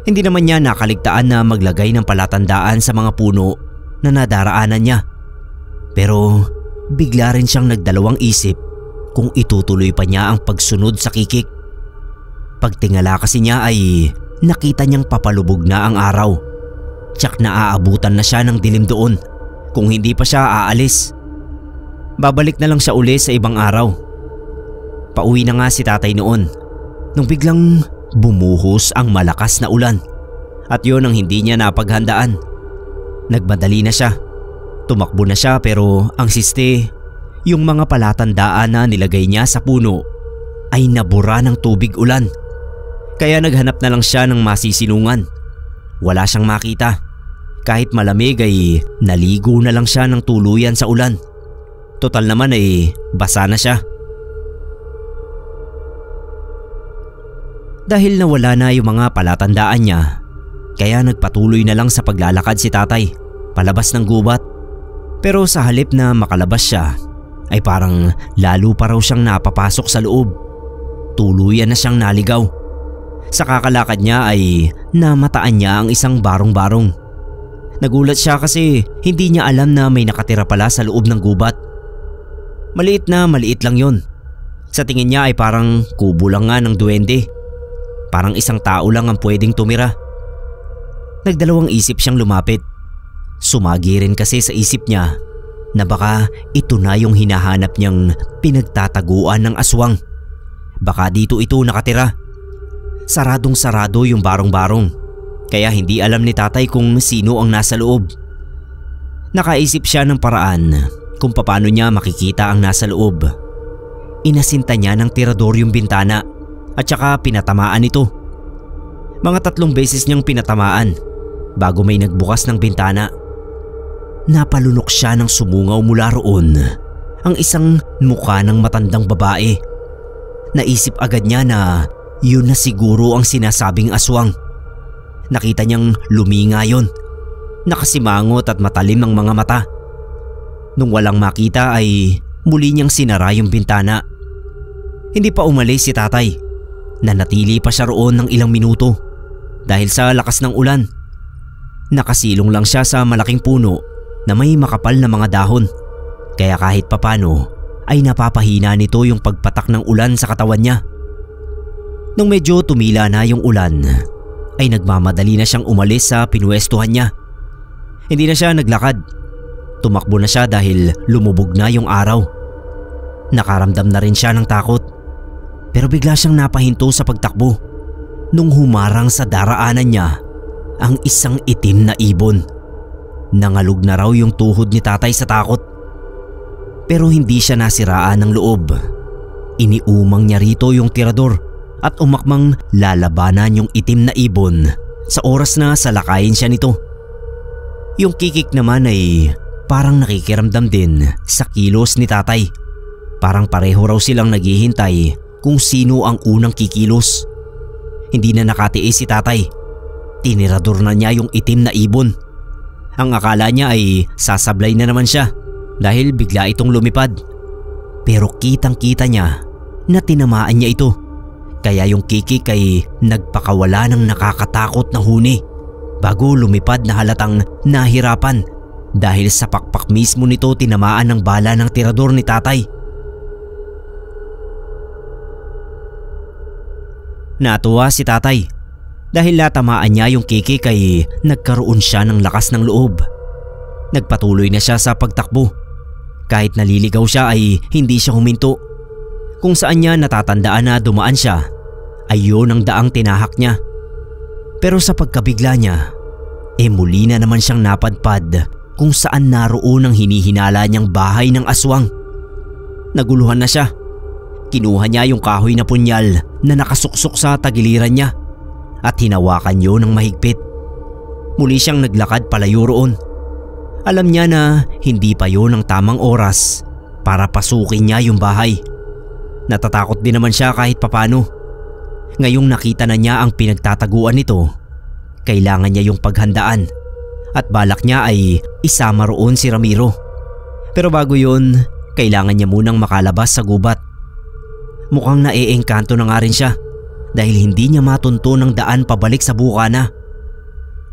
Hindi naman niya nakaligtaan na maglagay ng palatandaan sa mga puno na nadaraanan niya. Pero bigla rin siyang nagdalawang isip kung itutuloy pa niya ang pagsunod sa kikik. Pagtingala kasi niya ay nakita niyang papalubog na ang araw. Tsak na aabutan na siya ng dilim doon kung hindi pa siya aalis. Babalik na lang siya uli sa ibang araw. Pauwi na nga si tatay noon nung biglang bumuhos ang malakas na ulan at yon ang hindi niya napaghandaan. Nagmadali na siya. Tumakbo na siya pero ang siste, yung mga palatandaan na nilagay niya sa puno ay nabura ng tubig ulan. Kaya naghanap na lang siya ng masisinungan. Wala siyang makita. Kahit malamig ay naligo na lang siya ng tuluyan sa ulan. Total naman ay basa na siya. Dahil nawala na yung mga palatandaan niya, kaya nagpatuloy na lang sa paglalakad si tatay palabas ng gubat. Pero sa halip na makalabas siya, ay parang lalo pa raw siyang napapasok sa loob. Tuluyan na siyang naligaw. Sa kakalakad niya ay namataan niya ang isang barong-barong. Nagulat siya kasi hindi niya alam na may nakatira pala sa loob ng gubat. Maliit na maliit lang yon. Sa tingin niya ay parang kubo lang nga ng duwende. Parang isang tao lang ang pwedeng tumira. Nagdalawang isip siyang lumapit. Sumagi rin kasi sa isip niya na baka ito na yung hinahanap niyang pinagtataguan ng aswang. Baka dito ito nakatira. Saradong sarado yung barong-barong, kaya hindi alam ni tatay kung sino ang nasa loob. Nakaisip siya ng paraan kung paano niya makikita ang nasa loob. Inasinta niya ng tirador yung bintana at saka pinatamaan ito. Mga 3 beses niyang pinatamaan bago may nagbukas ng bintana. Napalunok siya ng sumungaw mula roon ang isang mukha ng matandang babae. Naisip agad niya na yun na siguro ang sinasabing aswang. Nakita niyang luminga yon. Nakasimangot at matalim ang mga mata. Nung walang makita ay muli niyang sinara yung bintana. Hindi pa umalis si tatay. Nanatili pa siya roon ng ilang minuto dahil sa lakas ng ulan. Nakasilong lang siya sa malaking puno na may makapal na mga dahon. Kaya kahit papano ay napapahina nito yung pagpatak ng ulan sa katawan niya. Nung medyo tumila na yung ulan, ay nagmamadali na siyang umalis sa pinwestuhan niya. Hindi na siya naglakad. Tumakbo na siya dahil lumubog na yung araw. Nakaramdam na rin siya ng takot. Pero bigla siyang napahinto sa pagtakbo nung humarang sa daraanan niya ang isang itim na ibon. Nangalog na raw yung tuhod ni tatay sa takot. Pero hindi siya nasiraan ng loob. Iniumang niya rito yung tirador at umakmang lalabanan yung itim na ibon sa oras na salakayin siya nito. Yung kikik naman ay parang nakikiramdam din sa kilos ni tatay. Parang pareho raw silang naghihintay kung sino ang unang kikilos. Hindi na nakatiis si tatay. Tinirador na niya yung itim na ibon. Ang akala niya ay sasablay na naman siya dahil bigla itong lumipad. Pero kitang-kita niya na tinamaan niya ito. Kaya yung kikik ay nagpakawala ng nakakatakot na huni bago lumipad na halatang nahirapan dahil sa pakpak mismo nito tinamaan ng bala ng tirador ni tatay. Natuwa si tatay dahil natamaan niya yung kikik ay nagkaroon siya ng lakas ng loob. Nagpatuloy na siya sa pagtakbo. Kahit naliligaw siya ay hindi siya huminto. Kung saan niya natatandaan na dumaan siya ay yun ang daang tinahak niya. Pero sa pagkabigla niya, muli na naman siyang napadpad kung saan naroon ang hinihinala niyang bahay ng aswang. Naguluhan na siya. Kinuha niya yung kahoy na punyal na nakasuksok sa tagiliran niya at hinawakan yun ng mahigpit. Muli siyang naglakad palayo roon. Alam niya na hindi pa yun ang tamang oras para pasukin niya yung bahay. Natatakot din naman siya kahit papano. Ngayong nakita na niya ang pinagtataguan nito, kailangan niya yung paghandaan at balak niya ay isama roon si Ramiro. Pero bago yun, kailangan niya munang makalabas sa gubat. Mukhang naiengkanto na nga rin siya dahil hindi niya matunto ng daan pabalik sa bukana.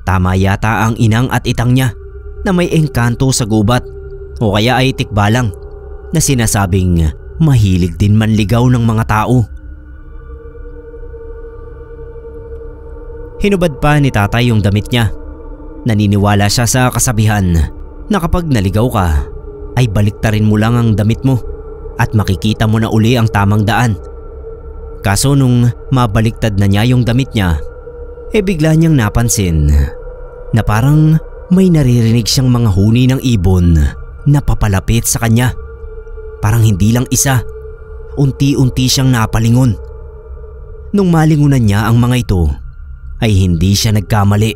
Tama yata ang inang at itang niya na may engkanto sa gubat o kaya ay tikbalang na sinasabing mahilig din manligaw ng mga tao. Hinubad pa ni tatay yung damit niya. Naniniwala siya sa kasabihan na kapag naligaw ka ay baliktarin mo lang ang damit mo at makikita mo na uli ang tamang daan. Kaso nung mabaliktad na niya yung damit niya, bigla niyang napansin na parang may naririnig siyang mga huni ng ibon na papalapit sa kanya. Parang hindi lang isa, unti-unti siyang napalingon. Nung malingunan niya ang mga ito, ay hindi siya nagkamali.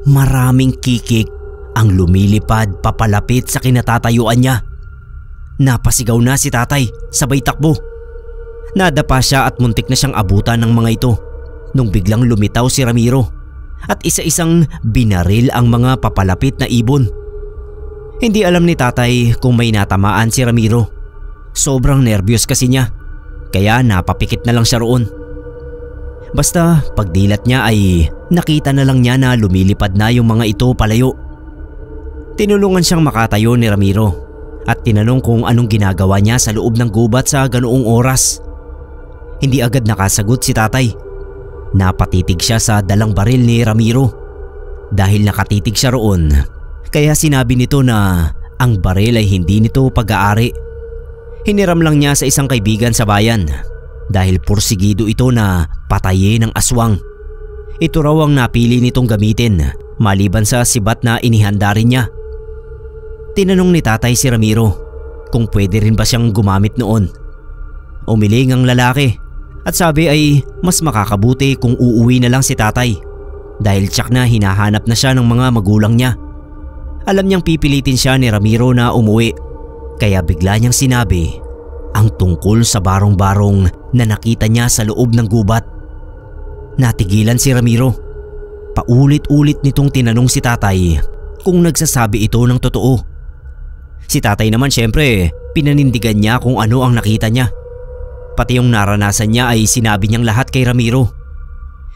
Maraming kikik ang lumilipad papalapit sa kinatatayuan niya. Napasigaw na si tatay, sabay takbo. Nadapa siya at muntik na siyang abutan ng mga ito nung biglang lumitaw si Ramiro at isa-isang binaril ang mga papalapit na ibon. Hindi alam ni tatay kung may natamaan si Ramiro. Sobrang nervyos kasi niya, kaya napapikit na lang siya roon. Basta pagdilat niya ay nakita na lang niya na lumilipad na yung mga ito palayo. Tinulungan siyang makatayo ni Ramiro at tinanong kung anong ginagawa niya sa loob ng gubat sa ganoong oras. Hindi agad nakasagot si tatay. Napatitig siya sa dalang baril ni Ramiro. Dahil nakatitig siya roon, kaya sinabi nito na ang baril ay hindi nito pag-aari. Hiniram lang niya sa isang kaibigan sa bayan dahil pursigido ito na patayin ng aswang. Ito raw ang napili nitong gamitin maliban sa sibat na inihanda rin niya. Tinanong ni tatay si Ramiro kung pwede rin ba siyang gumamit noon. Umiling ang lalaki at sabi ay mas makakabuti kung uuwi na lang si tatay dahil tsak na hinahanap na siya ng mga magulang niya. Alam niyang pipilitin siya ni Ramiro na umuwi, kaya bigla niyang sinabi ang tungkol sa barong-barong na nakita niya sa loob ng gubat. Natigilan si Ramiro. Paulit-ulit nitong tinanong si tatay kung nagsasabi ito ng totoo. Si tatay naman syempre pinanindigan niya kung ano ang nakita niya. Pati yung naranasan niya ay sinabi niyang lahat kay Ramiro.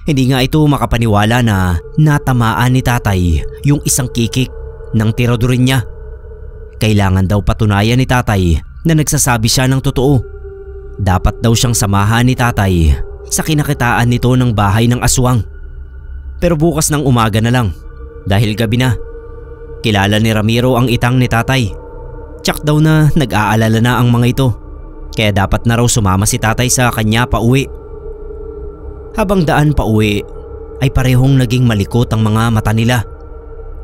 Hindi nga ito makapaniwala na natamaan ni tatay yung isang kikik ng tiradorin niya. Kailangan daw patunayan ni tatay na nagsasabi siya ng totoo. Dapat daw siyang samahan ni tatay sa kinakitaan nito ng bahay ng aswang. Pero bukas ng umaga na lang dahil gabi na. Kilala ni Ramiro ang itang ni tatay. Tsak daw na nag-aalala na ang mga ito, kaya dapat na raw sumama si tatay sa kanya pauwi. Habang daan pauwi ay parehong naging malikot ang mga mata nila.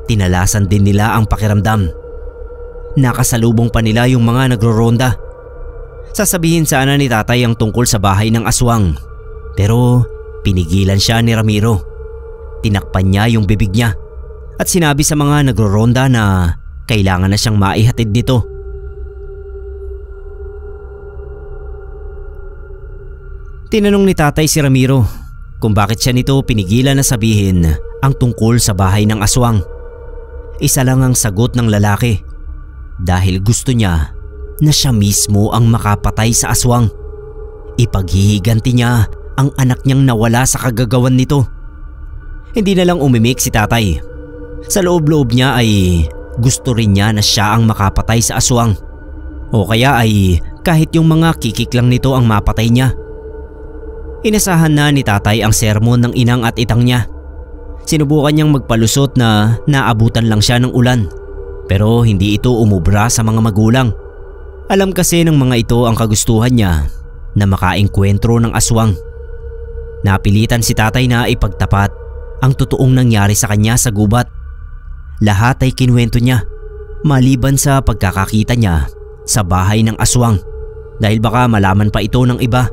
Tinalasan din nila ang pakiramdam. Nakasalubong pa nila yung mga nagro-ronda. Sasabihin sana ni tatay ang tungkol sa bahay ng aswang, pero pinigilan siya ni Ramiro. Tinakpan niya yung bibig niya at sinabi sa mga nagro-ronda na kailangan na siyang maihatid nito. Tinanong ni tatay si Ramiro kung bakit siya nito pinigilan na sabihin ang tungkol sa bahay ng aswang. Isa lang ang sagot ng lalaki, dahil gusto niya na siya mismo ang makapatay sa aswang. Ipaghihiganti niya ang anak niyang nawala sa kagagawan nito. Hindi na lang umimik si tatay. Sa loob-loob niya ay gusto rin niya na siya ang makapatay sa aswang. O kaya ay kahit yung mga kikik lang nito ang mapatay niya. Inasahan na ni tatay ang sermon ng inang at itang niya. Sinubukan niyang magpalusot na naabutan lang siya ng ulan, pero hindi ito umubra sa mga magulang. Alam kasi ng mga ito ang kagustuhan niya na makaengkwentro ng aswang. Napilitan si tatay na ipagtapat ang totoong nangyari sa kanya sa gubat. Lahat ay kinuwento niya, maliban sa pagkakakita niya sa bahay ng aswang, dahil baka malaman pa ito ng iba.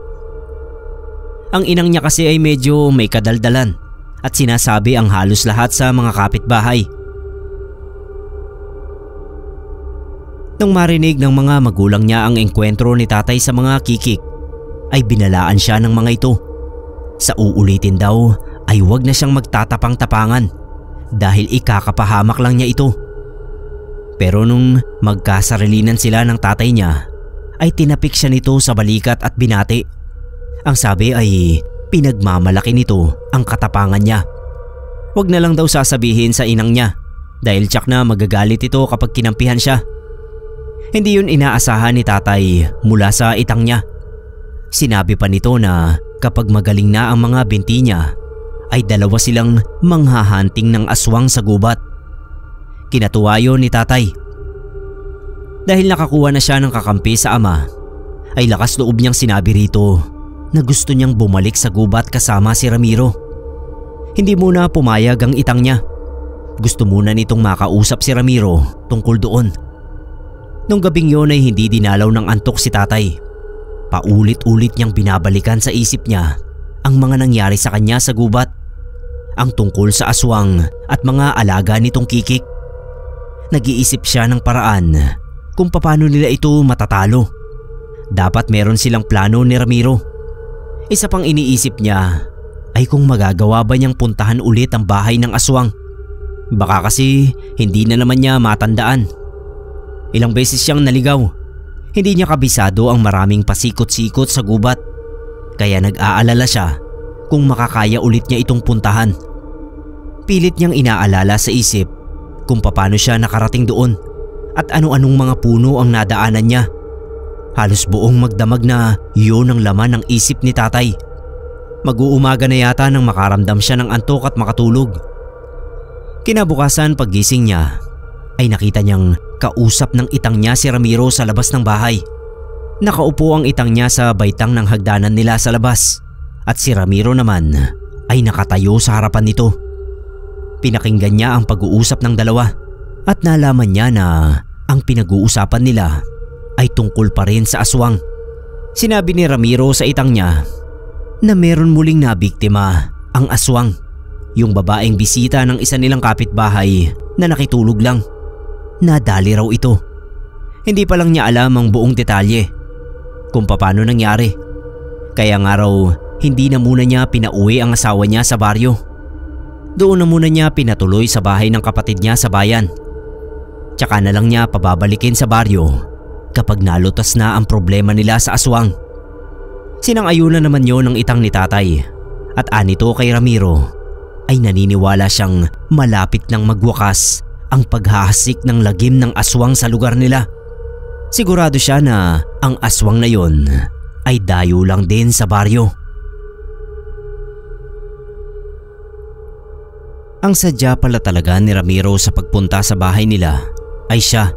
Ang inang niya kasi ay medyo may kadaldalan at sinasabi ang halos lahat sa mga kapitbahay. Nang marinig ng mga magulang niya ang engkwentro ni tatay sa mga kikik, ay binalaan siya ng mga ito. Sa uulitin daw ay huwag na siyang magtatapang-tapangan dahil ikakapahamak lang niya ito. Pero nung magkasarilinan sila ng tatay niya, ay tinapik siya nito sa balikat at binati. Ang sabi ay pinagmamalaki nito ang katapangan niya. Huwag na lang daw sasabihin sa inang niya dahil tiyak na magagalit ito kapag kinampihan siya. Hindi yun inaasahan ni tatay mula sa itang niya. Sinabi pa nito na kapag magaling na ang mga binti niya ay dalawa silang manghahunting ng aswang sa gubat. Kinatuwa yun ni tatay. Dahil nakakuha na siya ng kakampi sa ama, ay lakas loob niyang sinabi rito na gusto niyang bumalik sa gubat kasama si Ramiro. Hindi muna pumayag ang itang niya. Gusto muna nitong makausap si Ramiro tungkol doon. Nung gabing yun ay hindi dinalaw ng antok si tatay. Paulit-ulit niyang binabalikan sa isip niya ang mga nangyari sa kanya sa gubat, ang tungkol sa aswang at mga alaga nitong kikik. Nag-iisip siya ng paraan kung paano nila ito matatalo. Dapat meron silang plano ni Ramiro. Isa pang iniisip niya ay kung magagawa ba niyang puntahan ulit ang bahay ng aswang. Baka kasi hindi na naman niya matandaan. Ilang beses siyang naligaw. Hindi niya kabisado ang maraming pasikot-sikot sa gubat. Kaya nag-aalala siya kung makakaya ulit niya itong puntahan. Pilit niyang inaalala sa isip kung paano siya nakarating doon at ano-anong mga puno ang nadaanan niya. Halos buong magdamag na yun ang laman ng isip ni tatay. Mag-uumaga na yata nang makaramdam siya ng antok at makatulog. Kinabukasan paggising niya ay nakita niyang kausap ng itang niya si Ramiro sa labas ng bahay. Nakaupo ang itang niya sa baitang ng hagdanan nila sa labas at si Ramiro naman ay nakatayo sa harapan nito. Pinakinggan niya ang pag-uusap ng dalawa at nalaman niya na ang pinag-uusapan nila ay tungkol pa rin sa aswang. Sinabi ni Ramiro sa itang niya na meron muling nabiktima ang aswang, yung babaeng bisita ng isa nilang kapitbahay na nakitulog lang. Nadali raw ito. Hindi pa lang niya alam ang buong detalye kung paano nangyari. Kaya nga raw hindi na muna niya pinauwi ang asawa niya sa baryo. Doon na muna niya pinatuloy sa bahay ng kapatid niya sa bayan. Tsaka na lang niya pababalikin sa baryo kapag nalutas na ang problema nila sa aswang. Sinang-ayunan naman yon ng itang ni tatay at anito kay Ramiro ay naniniwala siyang malapit nang magwakas ang paghahasik ng lagim ng aswang sa lugar nila. Sigurado siya na ang aswang na yon ay dayo lang din sa baryo. Ang sadya pala talaga ni Ramiro sa pagpunta sa bahay nila ay siya.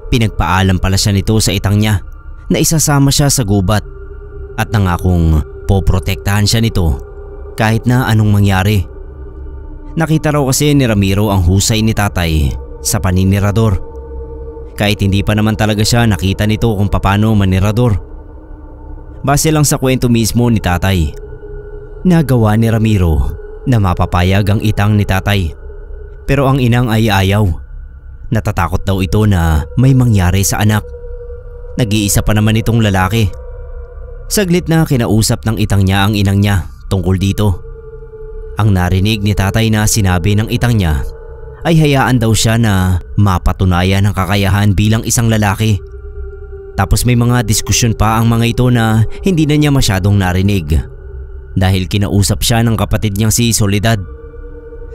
Pinagpaalam pala siya nito sa itang niya na isasama siya sa gubat at nangakong poprotektahan siya nito kahit na anong mangyari. Nakita raw kasi ni Ramiro ang husay ni tatay sa paninirador. Kahit hindi pa naman talaga siya nakita nito kung paano manirador. Base lang sa kwento mismo ni tatay, nagawa ni Ramiro na mapapayag ang itang ni tatay. Pero ang inang ay ayaw. Natatakot daw ito na may mangyari sa anak. Nag-iisa pa naman itong lalaki. Saglit na kinausap ng itang niya ang inang niya tungkol dito. Ang narinig ni tatay na sinabi ng itang niya ay hayaan daw siya na mapatunayan ang kakayahan bilang isang lalaki. Tapos may mga diskusyon pa ang mga ito na hindi na niya masyadong narinig dahil kinausap siya ng kapatid niyang si Soledad.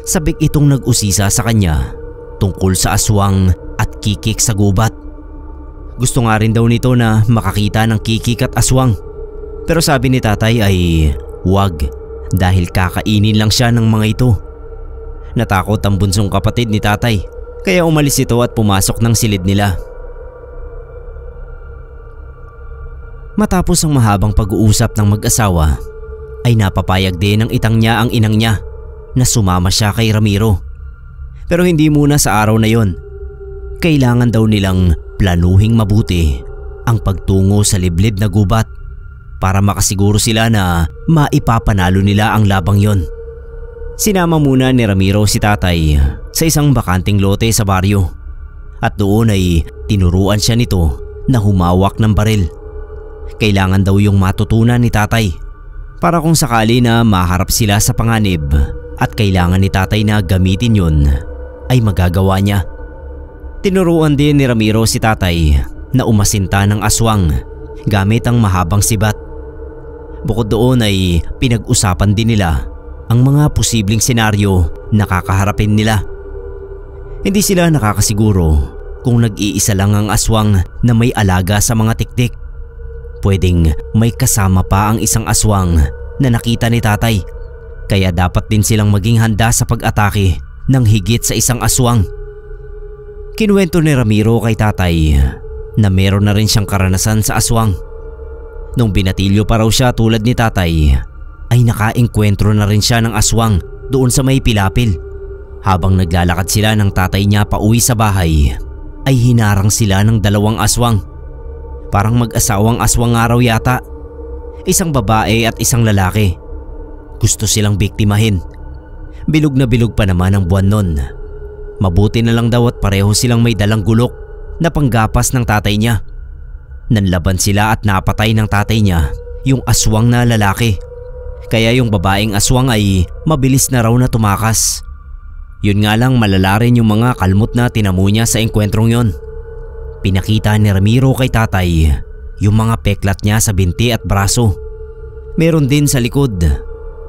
Sabik itong nag-usisa sa kanya tungkol sa aswang at kikik sa gubat. Gusto nga rin daw nito na makakita ng kikik at aswang. Pero sabi ni tatay ay wag dahil kakainin lang siya ng mga ito. Natakot ang bunsong kapatid ni tatay kaya umalis ito at pumasok ng silid nila. Matapos ang mahabang pag-uusap ng mag-asawa ay napapayag din ng itang niya ang inang niya na sumama siya kay Ramiro. Pero hindi muna sa araw na yon. Kailangan daw nilang planuhing mabuti ang pagtungo sa liblib na gubat para makasiguro sila na maipapanalo nila ang labang yon. Sinama muna ni Ramiro si tatay sa isang bakanting lote sa baryo at doon ay tinuruan siya nito na humawak ng baril. Kailangan daw yung matutunan ni tatay para kung sakali na maharap sila sa panganib at kailangan ni tatay na gamitin yun ay magagawa niya. Tinuruan din ni Ramiro si tatay na umasinta ng aswang gamit ang mahabang sibat. Bukod doon ay pinag-usapan din nila ang mga posibleng senaryo na kakaharapin nila. Hindi sila nakakasiguro kung nag-iisa lang ang aswang na may alaga sa mga tiktik. Pwedeng may kasama pa ang isang aswang na nakita ni tatay, kaya dapat din silang maging handa sa pag-atake ng higit sa isang aswang. Kinuwento ni Ramiro kay tatay na meron na rin siyang karanasan sa aswang. Nung binatilyo pa raw siya tulad ni tatay, ay nakaengkwentro na rin siya ng aswang doon sa may pilapil. Habang naglalakad sila ng tatay niya pauwi sa bahay, ay hinarang sila ng dalawang aswang. Parang mag-asawang aswang nga raw yata. Isang babae at isang lalaki. Gusto silang biktimahin. Bilog na bilog pa naman ang buwan nun. Mabuti na lang daw at pareho silang may dalang gulok na panggapas ng tatay niya. Nanlaban sila at napatay ng tatay niya yung aswang na lalaki. Kaya yung babaeng aswang ay mabilis na raw na tumakas. Yun nga lang malala rin yung mga kalmot na tinamo niya sa engkwentrong yon. Pinakita ni Ramiro kay tatay yung mga peklat niya sa binti at braso. Meron din sa likod.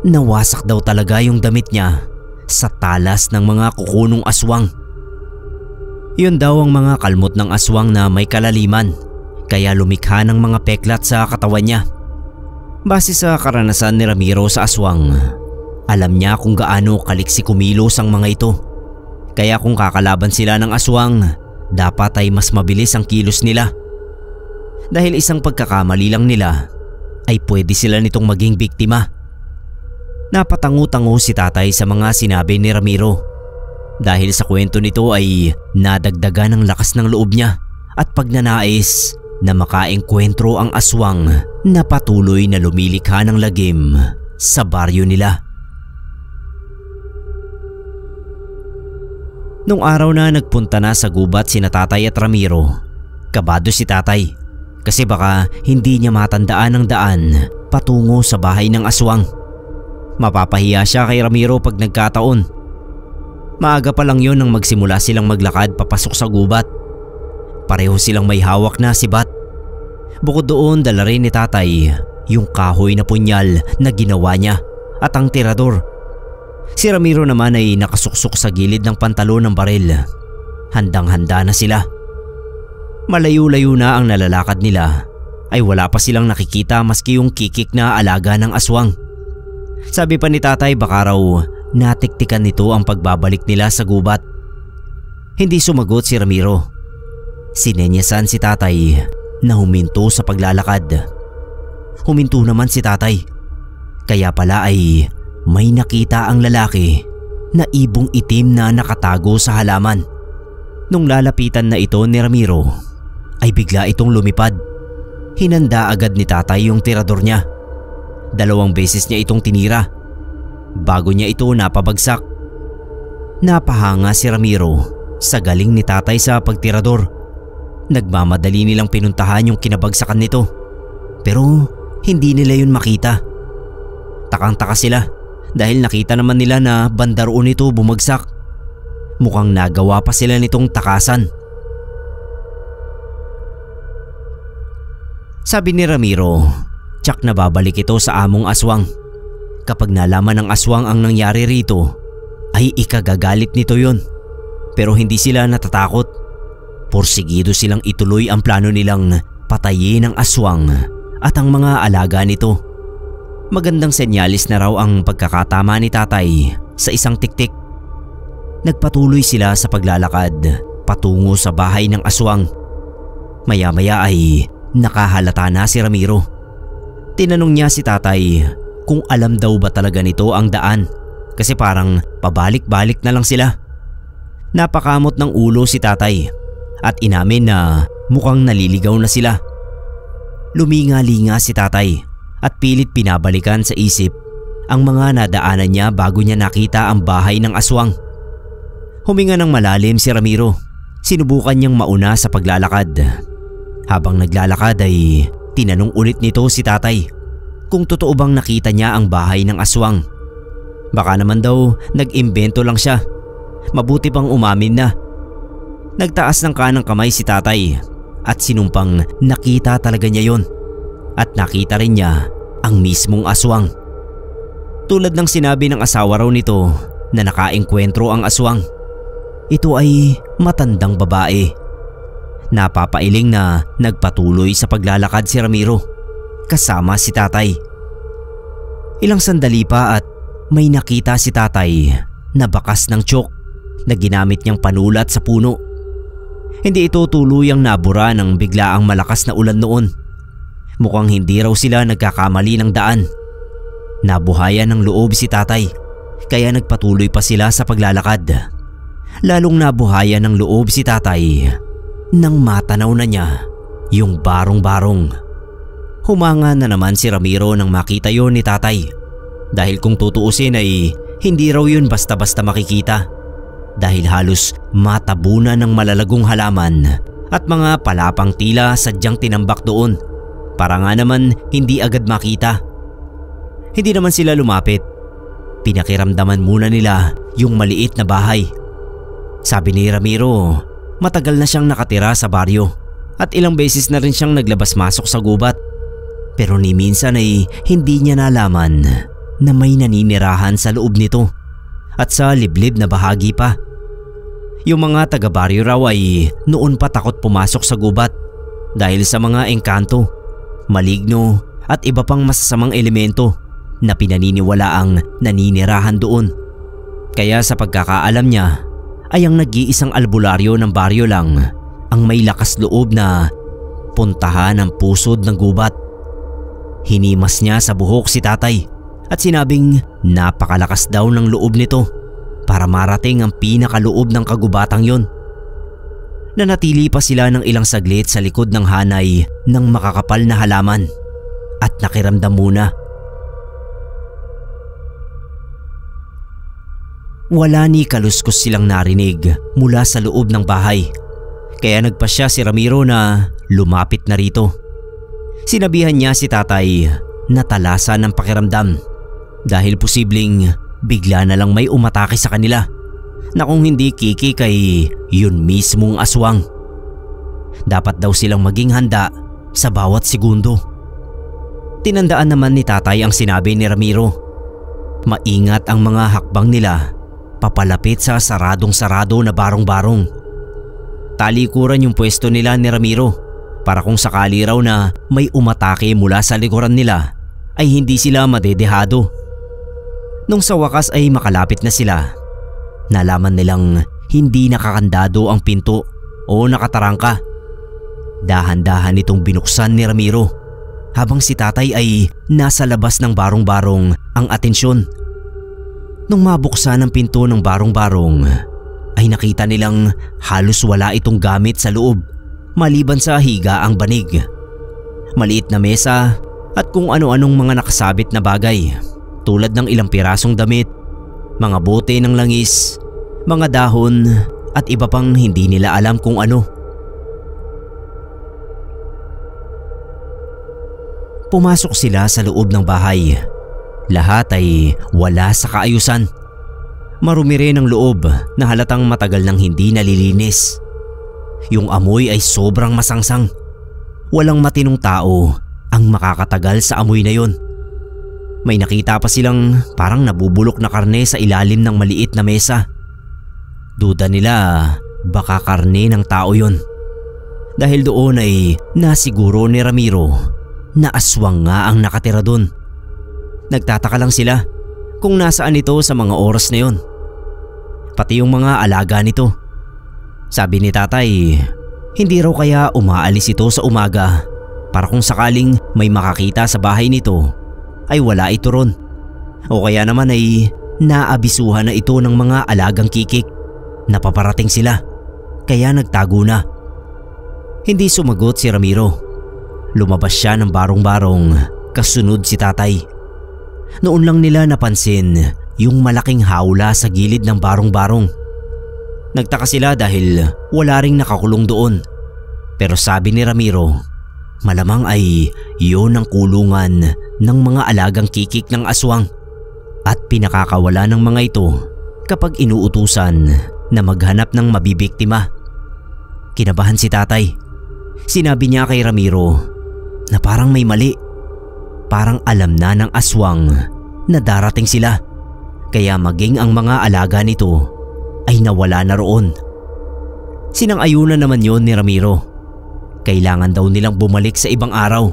Nawasak daw talaga yung damit niya sa talas ng mga kukunong aswang. Yun daw ang mga kalmot ng aswang na may kalaliman, kaya lumikha ng mga peklat sa katawan niya. Base sa karanasan ni Ramiro sa aswang, alam niya kung gaano kaliksi kumilos ang mga ito. Kaya kung kakalaban sila ng aswang, dapat ay mas mabilis ang kilos nila. Dahil isang pagkakamali lang nila, ay pwede sila nitong maging biktima. Napatango-tango si tatay sa mga sinabi ni Ramiro. Dahil sa kwento nito ay nadagdagan ng lakas ng loob niya at pagnanais na makaengkwentro ang aswang na patuloy na lumilikha ng lagim sa baryo nila. Nung araw na nagpunta na sa gubat sina tatay at Ramiro, kabado si tatay kasi baka hindi niya matandaan ang daan patungo sa bahay ng aswang. Mapapahiya siya kay Ramiro pag nagkataon. Maaga pa lang yon nang magsimula silang maglakad papasok sa gubat. Pareho silang may hawak na sibat. Bukod doon, dala rin ni tatay yung kahoy na punyal na ginawa niya at ang tirador. Si Ramiro naman ay nakasuksok sa gilid ng pantalon ng baril. Handang-handa na sila. Malayo-layo na ang nalalakad nila ay wala pa silang nakikita maski yung kikik na alaga ng aswang. Sabi pa ni tatay baka raw natiktikan nito ang pagbabalik nila sa gubat. Hindi sumagot si Ramiro. Sinenyasan si tatay na huminto sa paglalakad. Huminto naman si tatay. Kaya pala ay may nakita ang lalaki na ibong itim na nakatago sa halaman. Nung lalapitan na ito ni Ramiro ay bigla itong lumipad. Hinanda agad ni tatay yung tirador niya. 2 beses niya itong tinira bago niya ito napabagsak. Napahanga si Ramiro sa galing ni tatay sa pagtirador. Nagmamadali nilang pinuntahan yung kinabagsakan nito. Pero hindi nila yun makita. Takang-taka sila dahil nakita naman nila na banda roon ito bumagsak. Mukhang nagawa pa sila nitong takasan. Sabi ni Ramiro, tsak na babalik ito sa among aswang. Kapag nalaman ng aswang ang nangyari rito, ay ikagagalit nito yon. Pero hindi sila natatakot. Porsigido silang ituloy ang plano nilang patayin ang aswang at ang mga alaga nito. Magandang senyalis na raw ang pagkakatama ni tatay sa isang tiktik. Nagpatuloy sila sa paglalakad patungo sa bahay ng aswang. Maya-maya ay nakahalata na si Ramiro. Tinanong niya si tatay kung alam daw ba talaga nito ang daan kasi parang pabalik-balik na lang sila. Napakamot ng ulo si tatay at inamin na mukhang naliligaw na sila. Luminga-linga si tatay at pilit pinabalikan sa isip ang mga nadaanan niya bago niya nakita ang bahay ng aswang. Huminga ng malalim si Ramiro. Sinubukan niyang mauna sa paglalakad. Habang naglalakad ay tinanong ulit nito si tatay kung totoo bang nakita niya ang bahay ng aswang. Baka naman daw nag-imbento lang siya. Mabuti pang umamin na. Nagtaas ng kanang kamay si tatay at sinumpang nakita talaga niya yon. At nakita rin niya ang mismong aswang. Tulad ng sinabi ng asawa raw nito na nakaengkwentro ang aswang. Ito ay matandang babae. Napapailing na nagpatuloy sa paglalakad si Ramiro kasama si tatay. Ilang sandali pa at may nakita si tatay na bakas ng tiyok na ginamit niyang panulat sa puno. Hindi ito tuluyang nabura ng biglaang malakas na ulan noon. Mukhang hindi raw sila nagkakamali ng daan. Nabuhayan ng loob si tatay kaya nagpatuloy pa sila sa paglalakad. Lalong nabuhayan ng loob si tatay nang matanaw na niya yung barong-barong. Humanga na naman si Ramiro nang makita yon ni tatay. Dahil kung tutuusin ay hindi raw yun basta-basta makikita. Dahil halos matabunan ng malalagong halaman at mga palapang tila sadyang tinambak doon. Para nga naman hindi agad makita. Hindi naman sila lumapit. Pinakiramdaman muna nila yung maliit na bahay. Sabi ni Ramiro, matagal na siyang nakatira sa baryo at ilang beses na rin siyang naglabas-masok sa gubat. Pero ni minsan ay hindi niya nalaman na may naninirahan sa loob nito at sa liblib na bahagi pa. Yung mga taga-baryo raw ay noon pa takot pumasok sa gubat dahil sa mga engkanto, maligno at iba pang masasamang elemento na pinaniniwalaang naninirahan doon. Kaya sa pagkakaalam niya ay ang nag-iisang albularyo ng baryo lang ang may lakas loob na puntahan ang pusod ng gubat. Hinimas niya sa buhok si tatay at sinabing napakalakas daw ng loob nito para marating ang pinakaloob ng kagubatang yon. Nanatili pa sila ng ilang saglit sa likod ng hanay ng makakapal na halaman at nakiramdam muna. Wala ni kaluskos silang narinig mula sa loob ng bahay. Kaya nagpasya si Ramiro na lumapit na rito. Sinabihan niya si tatay na talasan ng pakiramdam dahil posibleng bigla na lang may umatake sa kanila na kung hindi kiki kay yun mismong aswang. Dapat daw silang maging handa sa bawat segundo. Tinandaan naman ni tatay ang sinabi ni Ramiro. Maingat ang mga hakbang nila papalapit sa saradong-sarado na barong-barong. Talikuran yung pwesto nila ni Ramiro para kung sakali raw na may umatake mula sa likuran nila ay hindi sila madedehado. Nung sa wakas ay makalapit na sila, nalaman nilang hindi nakakandado ang pinto o nakatarangka. Dahan-dahan itong binuksan ni Ramiro habang si tatay ay nasa labas ng barong-barong ang atensyon. Nung mabuksan ang pinto ng barong-barong ay nakita nilang halos wala itong gamit sa loob maliban sa higa ang banig. Maliit na mesa at kung ano-anong mga nakasabit na bagay tulad ng ilang pirasong damit, mga bote ng langis, mga dahon at iba pang hindi nila alam kung ano. Pumasok sila sa loob ng bahay. Lahat ay wala sa kaayusan. Marumi rin ang loob na halatang matagal nang hindi nalilinis. Yung amoy ay sobrang masangsang. Walang matinong tao ang makakatagal sa amoy na yon. May nakita pa silang parang nabubulok na karne sa ilalim ng maliit na mesa. Duda nila baka karne ng tao yon. Dahil doon ay nasiguro ni Ramiro na aswang nga ang nakatira doon. Nagtataka lang sila kung nasaan ito sa mga oras na yon. Pati yung mga alaga nito. Sabi ni tatay, hindi raw kaya umaalis ito sa umaga para kung sakaling may makakita sa bahay nito ay wala ito ron. O kaya naman ay naabisuhan na ito ng mga alagang kikik na paparating sila kaya nagtago na. Hindi sumagot si Ramiro. Lumabas siya ng barong-barong kasunod si tatay. Noon lang nila napansin yung malaking hawla sa gilid ng barong-barong. Nagtaka sila dahil wala ring nakakulong doon. Pero sabi ni Ramiro, malamang ay yun ang kulungan ng mga alagang kikik ng aswang at pinakakawala ng mga ito kapag inuutusan na maghanap ng mabibiktima. Kinabahan si tatay. Sinabi niya kay Ramiro na parang may mali. Parang alam na ng aswang na darating sila. Kaya maging ang mga alaga nito ay nawala na roon. Sinang-ayunan naman yon ni Ramiro. Kailangan daw nilang bumalik sa ibang araw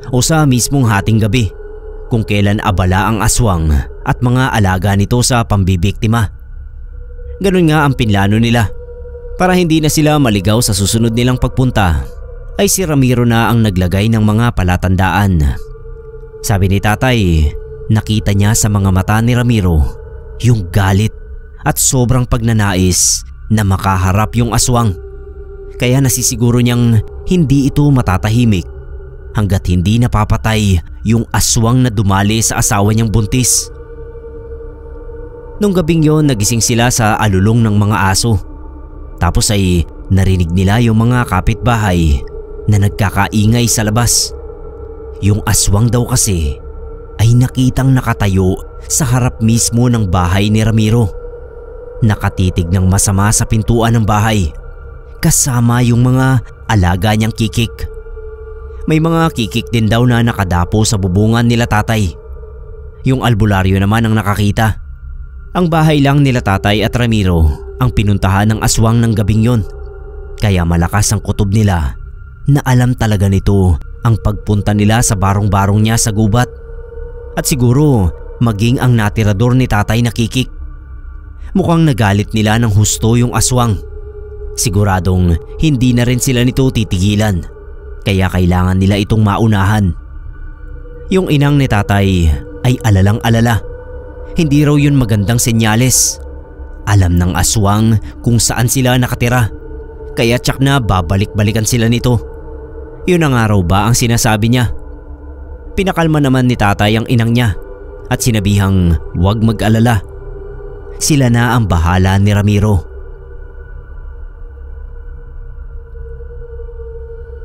o sa mismong hating gabi kung kailan abala ang aswang at mga alaga nito sa pambibiktima. Ganun nga ang pinlano nila. Para hindi na sila maligaw sa susunod nilang pagpunta ay si Ramiro na ang naglagay ng mga palatandaan. Sabi ni tatay, nakita niya sa mga mata ni Ramiro yung galit at sobrang pagnanais na makaharap yung aswang. Kaya nasisiguro niyang hindi ito matatahimik hanggat hindi napapatay yung aswang na dumali sa asawa niyang buntis. Nung gabing yon, nagising sila sa alulong ng mga aso. Tapos ay narinig nila yung mga kapitbahay na nagkakaingay sa labas. Yung aswang daw kasi ay nakitang nakatayo sa harap mismo ng bahay ni Ramiro. Nakatitig ng masama sa pintuan ng bahay kasama yung mga alaga niyang kikik. May mga kikik din daw na nakadapo sa bubungan nila tatay. Yung albularyo naman ang nakakita. Ang bahay lang nila tatay at Ramiro ang pinuntahan ng aswang ng gabing yon. Kaya malakas ang kutob nila na alam talaga nito ang pagpunta nila sa barong-barong niya sa gubat. At siguro maging ang natirador ni tatay na kikik. Mukhang nagalit nila ng husto yung aswang. Siguradong hindi na rin sila nito titigilan. Kaya kailangan nila itong maunahan. Yung inang ni tatay ay alalang-alala. Hindi raw yun magandang senyales. Alam ng aswang kung saan sila nakatira. Kaya tsak na babalik-balikan sila nito. Yun ang araw ba ang sinasabi niya? Pinakalma naman ni tatay ang inang niya at sinabihang huwag mag-alala. Sila na ang bahala ni Ramiro.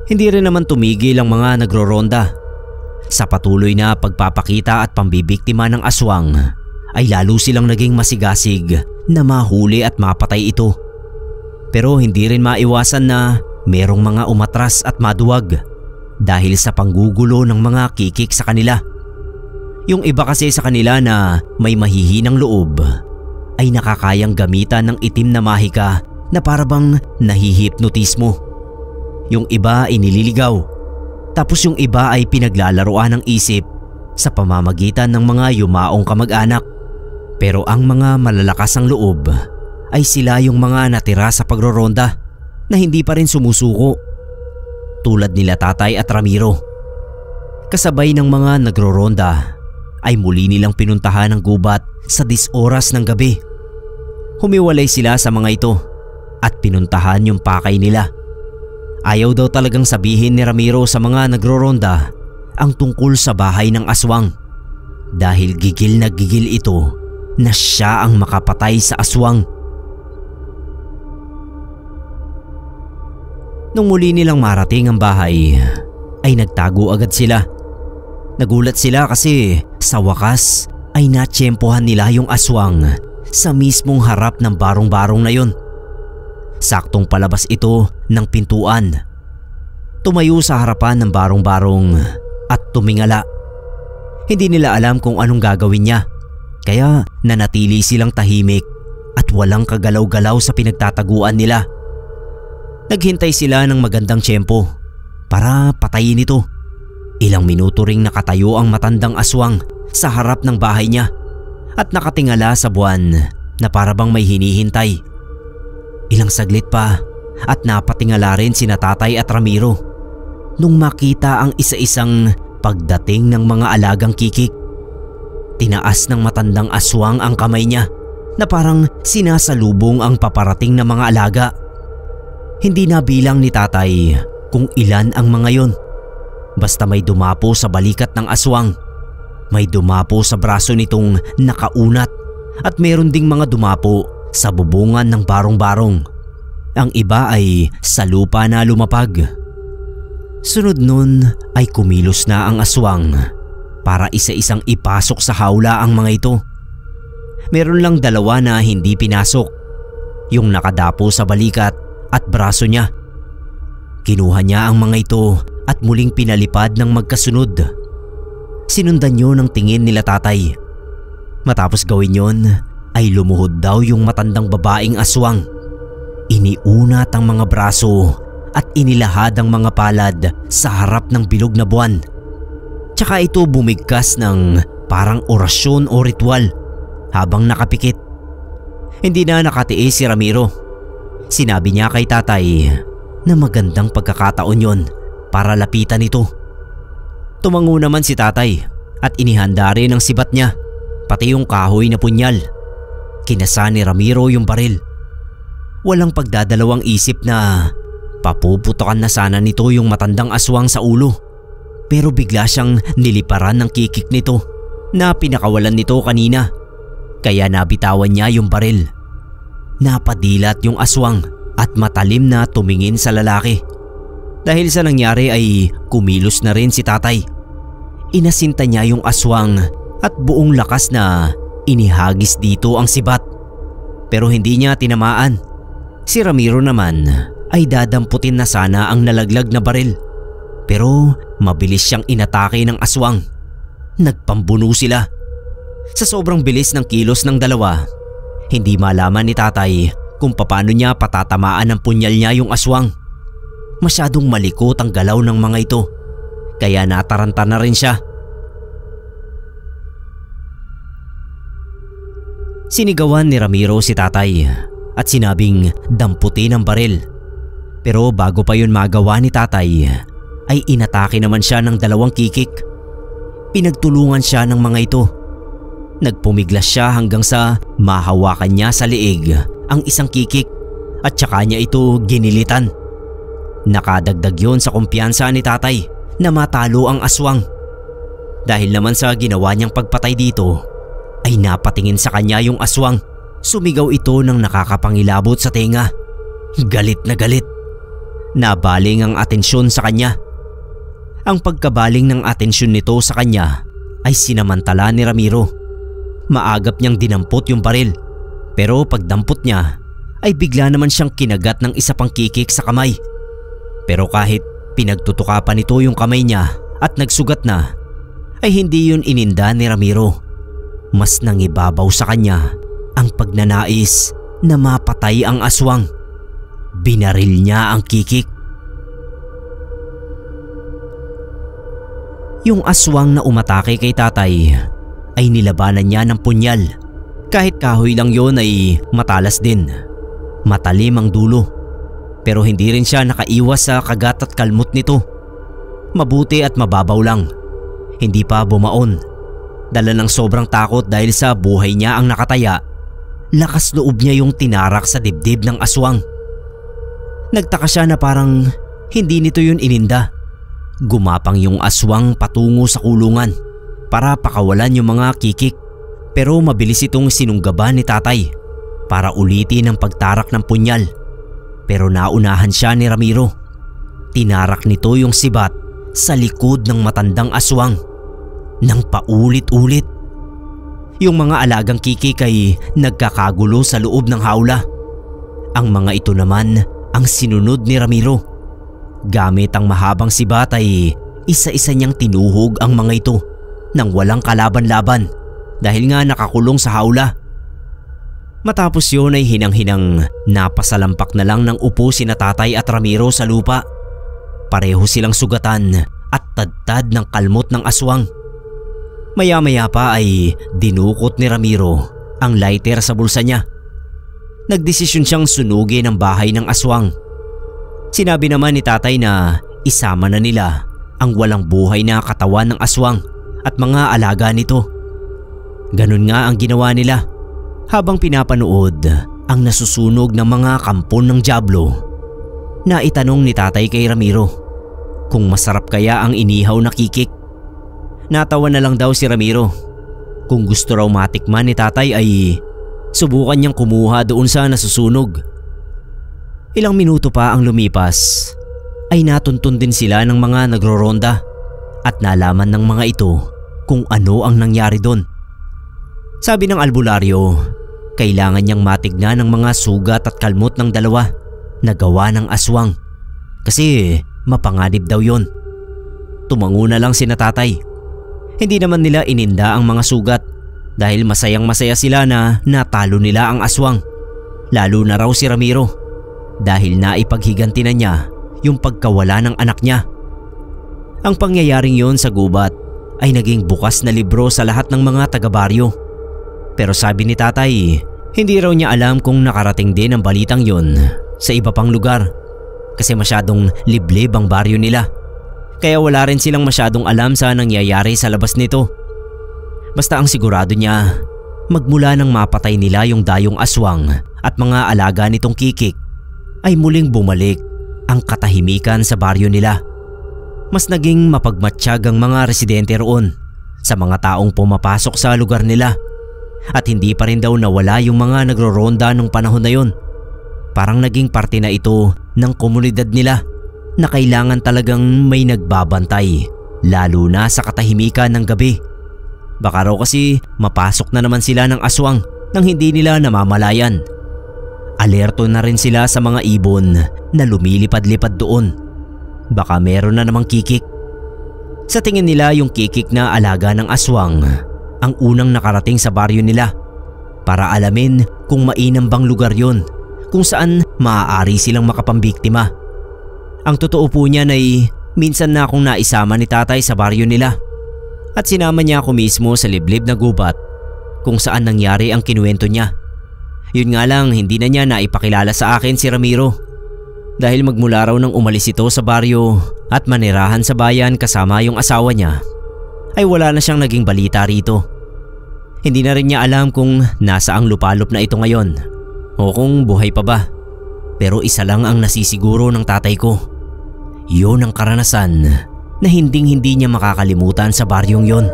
Hindi rin naman tumigil ang mga nagro-ronda. Sa patuloy na pagpapakita at pambibiktima ng aswang ay lalo silang naging masigasig na mahuli at mapatay ito. Pero hindi rin maiwasan na merong mga umatras at maduwag dahil sa panggugulo ng mga kikik sa kanila. Yung iba kasi sa kanila na may mahihinang loob ay nakakayang gamitan ng itim na mahika na parabang nahihipnotismo. Yung iba ay nililigaw. Tapos yung iba ay pinaglalaroan ng isip sa pamamagitan ng mga yumaong kamag-anak. Pero ang mga malalakas ang loob ay sila yung mga natira sa pagroronda na hindi pa rin sumusuko. Tulad nila tatay at Ramiro. Kasabay ng mga nagroronda ay muli nilang pinuntahan ang gubat sa 10 oras ng gabi. Humiwalay sila sa mga ito at pinuntahan yung pakay nila. Ayaw daw talagang sabihin ni Ramiro sa mga nagroronda ang tungkol sa bahay ng aswang dahil gigil na gigil ito na siya ang makapatay sa aswang. Nung muli nilang marating ang bahay ay nagtago agad sila. Nagulat sila kasi sa wakas ay natsyempohan nila yung aswang sa mismong harap ng barong-barong na yun. Saktong palabas ito ng pintuan. Tumayo sa harapan ng barong-barong at tumingala. Hindi nila alam kung anong gagawin niya, kaya nanatili silang tahimik at walang kagalaw-galaw sa pinagtataguan nila. Naghintay sila ng magandang tiyempo para patayin ito. Ilang minuto ring nakatayo ang matandang aswang sa harap ng bahay niya at nakatingala sa buwan na parabang may hinihintay. Ilang saglit pa at napatingala rin sina Tatay at Ramiro nung makita ang isa-isang pagdating ng mga alagang kikik. Tinaas ng matandang aswang ang kamay niya na parang sinasalubong ang paparating na mga alaga. Hindi na bilang ni Tatay kung ilan ang mga yon. Basta may dumapo sa balikat ng aswang, may dumapo sa braso nitong nakaunat at meron ding mga dumapo sa bubungan ng barong-barong. Ang iba ay sa lupa na lumapag. Sunod nun ay kumilos na ang aswang para isa-isang ipasok sa hawla ang mga ito. Meron lang dalawa na hindi pinasok, yung nakadapo sa balikat at braso niya. Kinuha niya ang mga ito at muling pinalipad ng magkasunod. Sinundan yun ng tingin nila Tatay. Matapos gawin yon ay lumuhod daw yung matandang babaeng aswang. Iniunat ang mga braso at inilahad ang mga palad sa harap ng bilog na buwan. Tsaka ito bumigkas ng parang orasyon o ritual habang nakapikit. Hindi na nakatiis si Ramiro. Sinabi niya kay Tatay na magandang pagkakataon yon para lapitan ito. Tumango naman si Tatay at inihanda rin ang sibat niya, pati yung kahoy na punyal. Kinasa ni Ramiro yung baril. Walang pagdadalawang isip na papuputokan na sana nito yung matandang aswang sa ulo. Pero bigla siyang niliparan ng kikik nito na pinakawalan nito kanina. Kaya nabitawan niya yung baril. Napadilat yung aswang at matalim na tumingin sa lalaki. Dahil sa nangyari ay kumilos na rin si Tatay. Inasinta niya yung aswang at buong lakas na inihagis dito ang sibat. Pero hindi niya tinamaan. Si Ramiro naman ay dadamputin na sana ang nalaglag na baril. Pero mabilis siyang inatake ng aswang. Nagpambuno sila. Sa sobrang bilis ng kilos ng dalawa, hindi malaman ni Tatay kung paano niya patatamaan ng punyal niya yung aswang. Masyadong malikot ang galaw ng mga ito, kaya nataranta na rin siya. Sinigawan ni Ramiro si Tatay at sinabing damputin ang baril. Pero bago pa yun magawa ni Tatay, ay inatake naman siya ng dalawang kikik. Pinagtulungan siya ng mga ito. Nagpumiglas siya hanggang sa mahawakan niya sa liig ang isang kikik at saka niya ito ginilitan. Nakadagdag yun sa kumpiyansa ni Tatay na matalo ang aswang. Dahil naman sa ginawa niyang pagpatay dito, ay napatingin sa kanya yung aswang. Sumigaw ito ng nakakapangilabot sa tenga. Galit na galit. Nabaling ang atensyon sa kanya. Ang pagkabaling ng atensyon nito sa kanya ay sinamantala ni Ramiro. Maagap niyang dinampot yung baril. Pero pagdampot niya ay bigla naman siyang kinagat ng isa pang kikik sa kamay. Pero kahit pinagtutuka pa nito yung kamay niya at nagsugat na, ay hindi yun ininda ni Ramiro. Mas nangibabaw sa kanya ang pagnanais na mapatay ang aswang. Binaril niya ang kikik. Yung aswang na umatake kay Tatay ay nilabanan niya ng punyal. Kahit kahoy lang yon ay matalas din. Matalim ang dulo. Pero hindi rin siya nakaiwas sa kagat at kalmot nito. Mabuti at mababaw lang. Hindi pa bumaon. Dala ng sobrang takot dahil sa buhay niya ang nakataya, lakas loob niya yung tinarak sa dibdib ng aswang. Nagtaka siya na parang hindi nito yun ininda. Gumapang yung aswang patungo sa kulungan para pakawalan yung mga kikik. Pero mabilis itong sinunggaban ni Tatay para ulitin ang pagtarak ng punyal. Pero naunahan siya ni Ramiro. Tinarak nito yung sibat sa likod ng matandang aswang. ng paulit-ulit. Yung mga alagang kikik ay nagkakagulo sa loob ng hawla. Ang mga ito naman ang sinunod ni Ramiro. Gamit ang mahabang sibat ay isa-isa niyang tinuhog ang mga ito nang walang kalaban-laban dahil nga nakakulong sa hawla. Matapos yun ay hinang-hinang napasalampak na lang ng upo sina tatay at Ramiro sa lupa. Pareho silang sugatan at tadtad ng kalmot ng aswang. Maya-maya pa ay dinukot ni Ramiro ang lighter sa bulsa niya. Nagdesisyon siyang sunugin ang bahay ng aswang. Sinabi naman ni tatay na isama na nila ang walang buhay na katawan ng aswang at mga alaga nito. Ganun nga ang ginawa nila. Habang pinapanood ang nasusunog ng mga kampon ng dyablo, naitanong ni tatay kay Ramiro kung masarap kaya ang inihaw na kikik. Natawa na lang daw si Ramiro. Kung gusto raw matikman ni tatay ay subukan niyang kumuha doon sa nasusunog. Ilang minuto pa ang lumipas ay natuntun din sila ng mga nagroronda at nalaman ng mga ito kung ano ang nangyari doon. Sabi ng albularyo, kailangan niyang matignan ang mga sugat at kalmot ng dalawa na gawa ng aswang kasi mapanganib daw yon. Tumango na lang sina tatay. Hindi naman nila ininda ang mga sugat dahil masayang-masaya sila na natalo nila ang aswang. Lalo na raw si Ramiro dahil naipaghiganti na niya yung pagkawala ng anak niya. Ang pangyayaring yon sa gubat ay naging bukas na libro sa lahat ng mga taga-baryo. Pero sabi ni tatay, hindi raw niya alam kung nakarating din ang balitang yon sa iba pang lugar kasi masyadong liblib ang baryo nila. Kaya wala rin silang masyadong alam sa nangyayari sa labas nito. Basta ang sigurado niya, magmula nang mapatay nila yung dayong aswang at mga alaga nitong kikik, ay muling bumalik ang katahimikan sa baryo nila. Mas naging mapagmatsyag ang mga residente roon sa mga taong pumapasok sa lugar nila. At hindi pa rin daw nawala yung mga nagroronda nung panahon na yon. Parang naging parte na ito ng komunidad nila na kailangan talagang may nagbabantay, lalo na sa katahimikan ng gabi. Baka raw kasi mapasok na naman sila ng aswang nang hindi nila namamalayan. Alerto na rin sila sa mga ibon na lumilipad-lipad doon. Baka meron na namang kikik. Sa tingin nila yung kikik na alaga ng aswang ang unang nakarating sa baryo nila para alamin kung mainam bang lugar yon kung saan maaari silang makapambiktima. Ang totoo po niyan ay minsan na akong naisama ni tatay sa baryo nila at sinama niya ako mismo sa liblib na gubat kung saan nangyari ang kinuwento niya. Yun nga lang, hindi na niya naipakilala sa akin si Ramiro dahil magmula raw nang umalis ito sa baryo at manirahan sa bayan kasama yung asawa niya ay wala na siyang naging balita rito. Hindi na rin niya alam kung nasa ang lupalop na ito ngayon o kung buhay pa ba. Pero isa lang ang nasisiguro ng tatay ko. Yun ang karanasan na hinding-hindi niya makakalimutan sa baryong yon.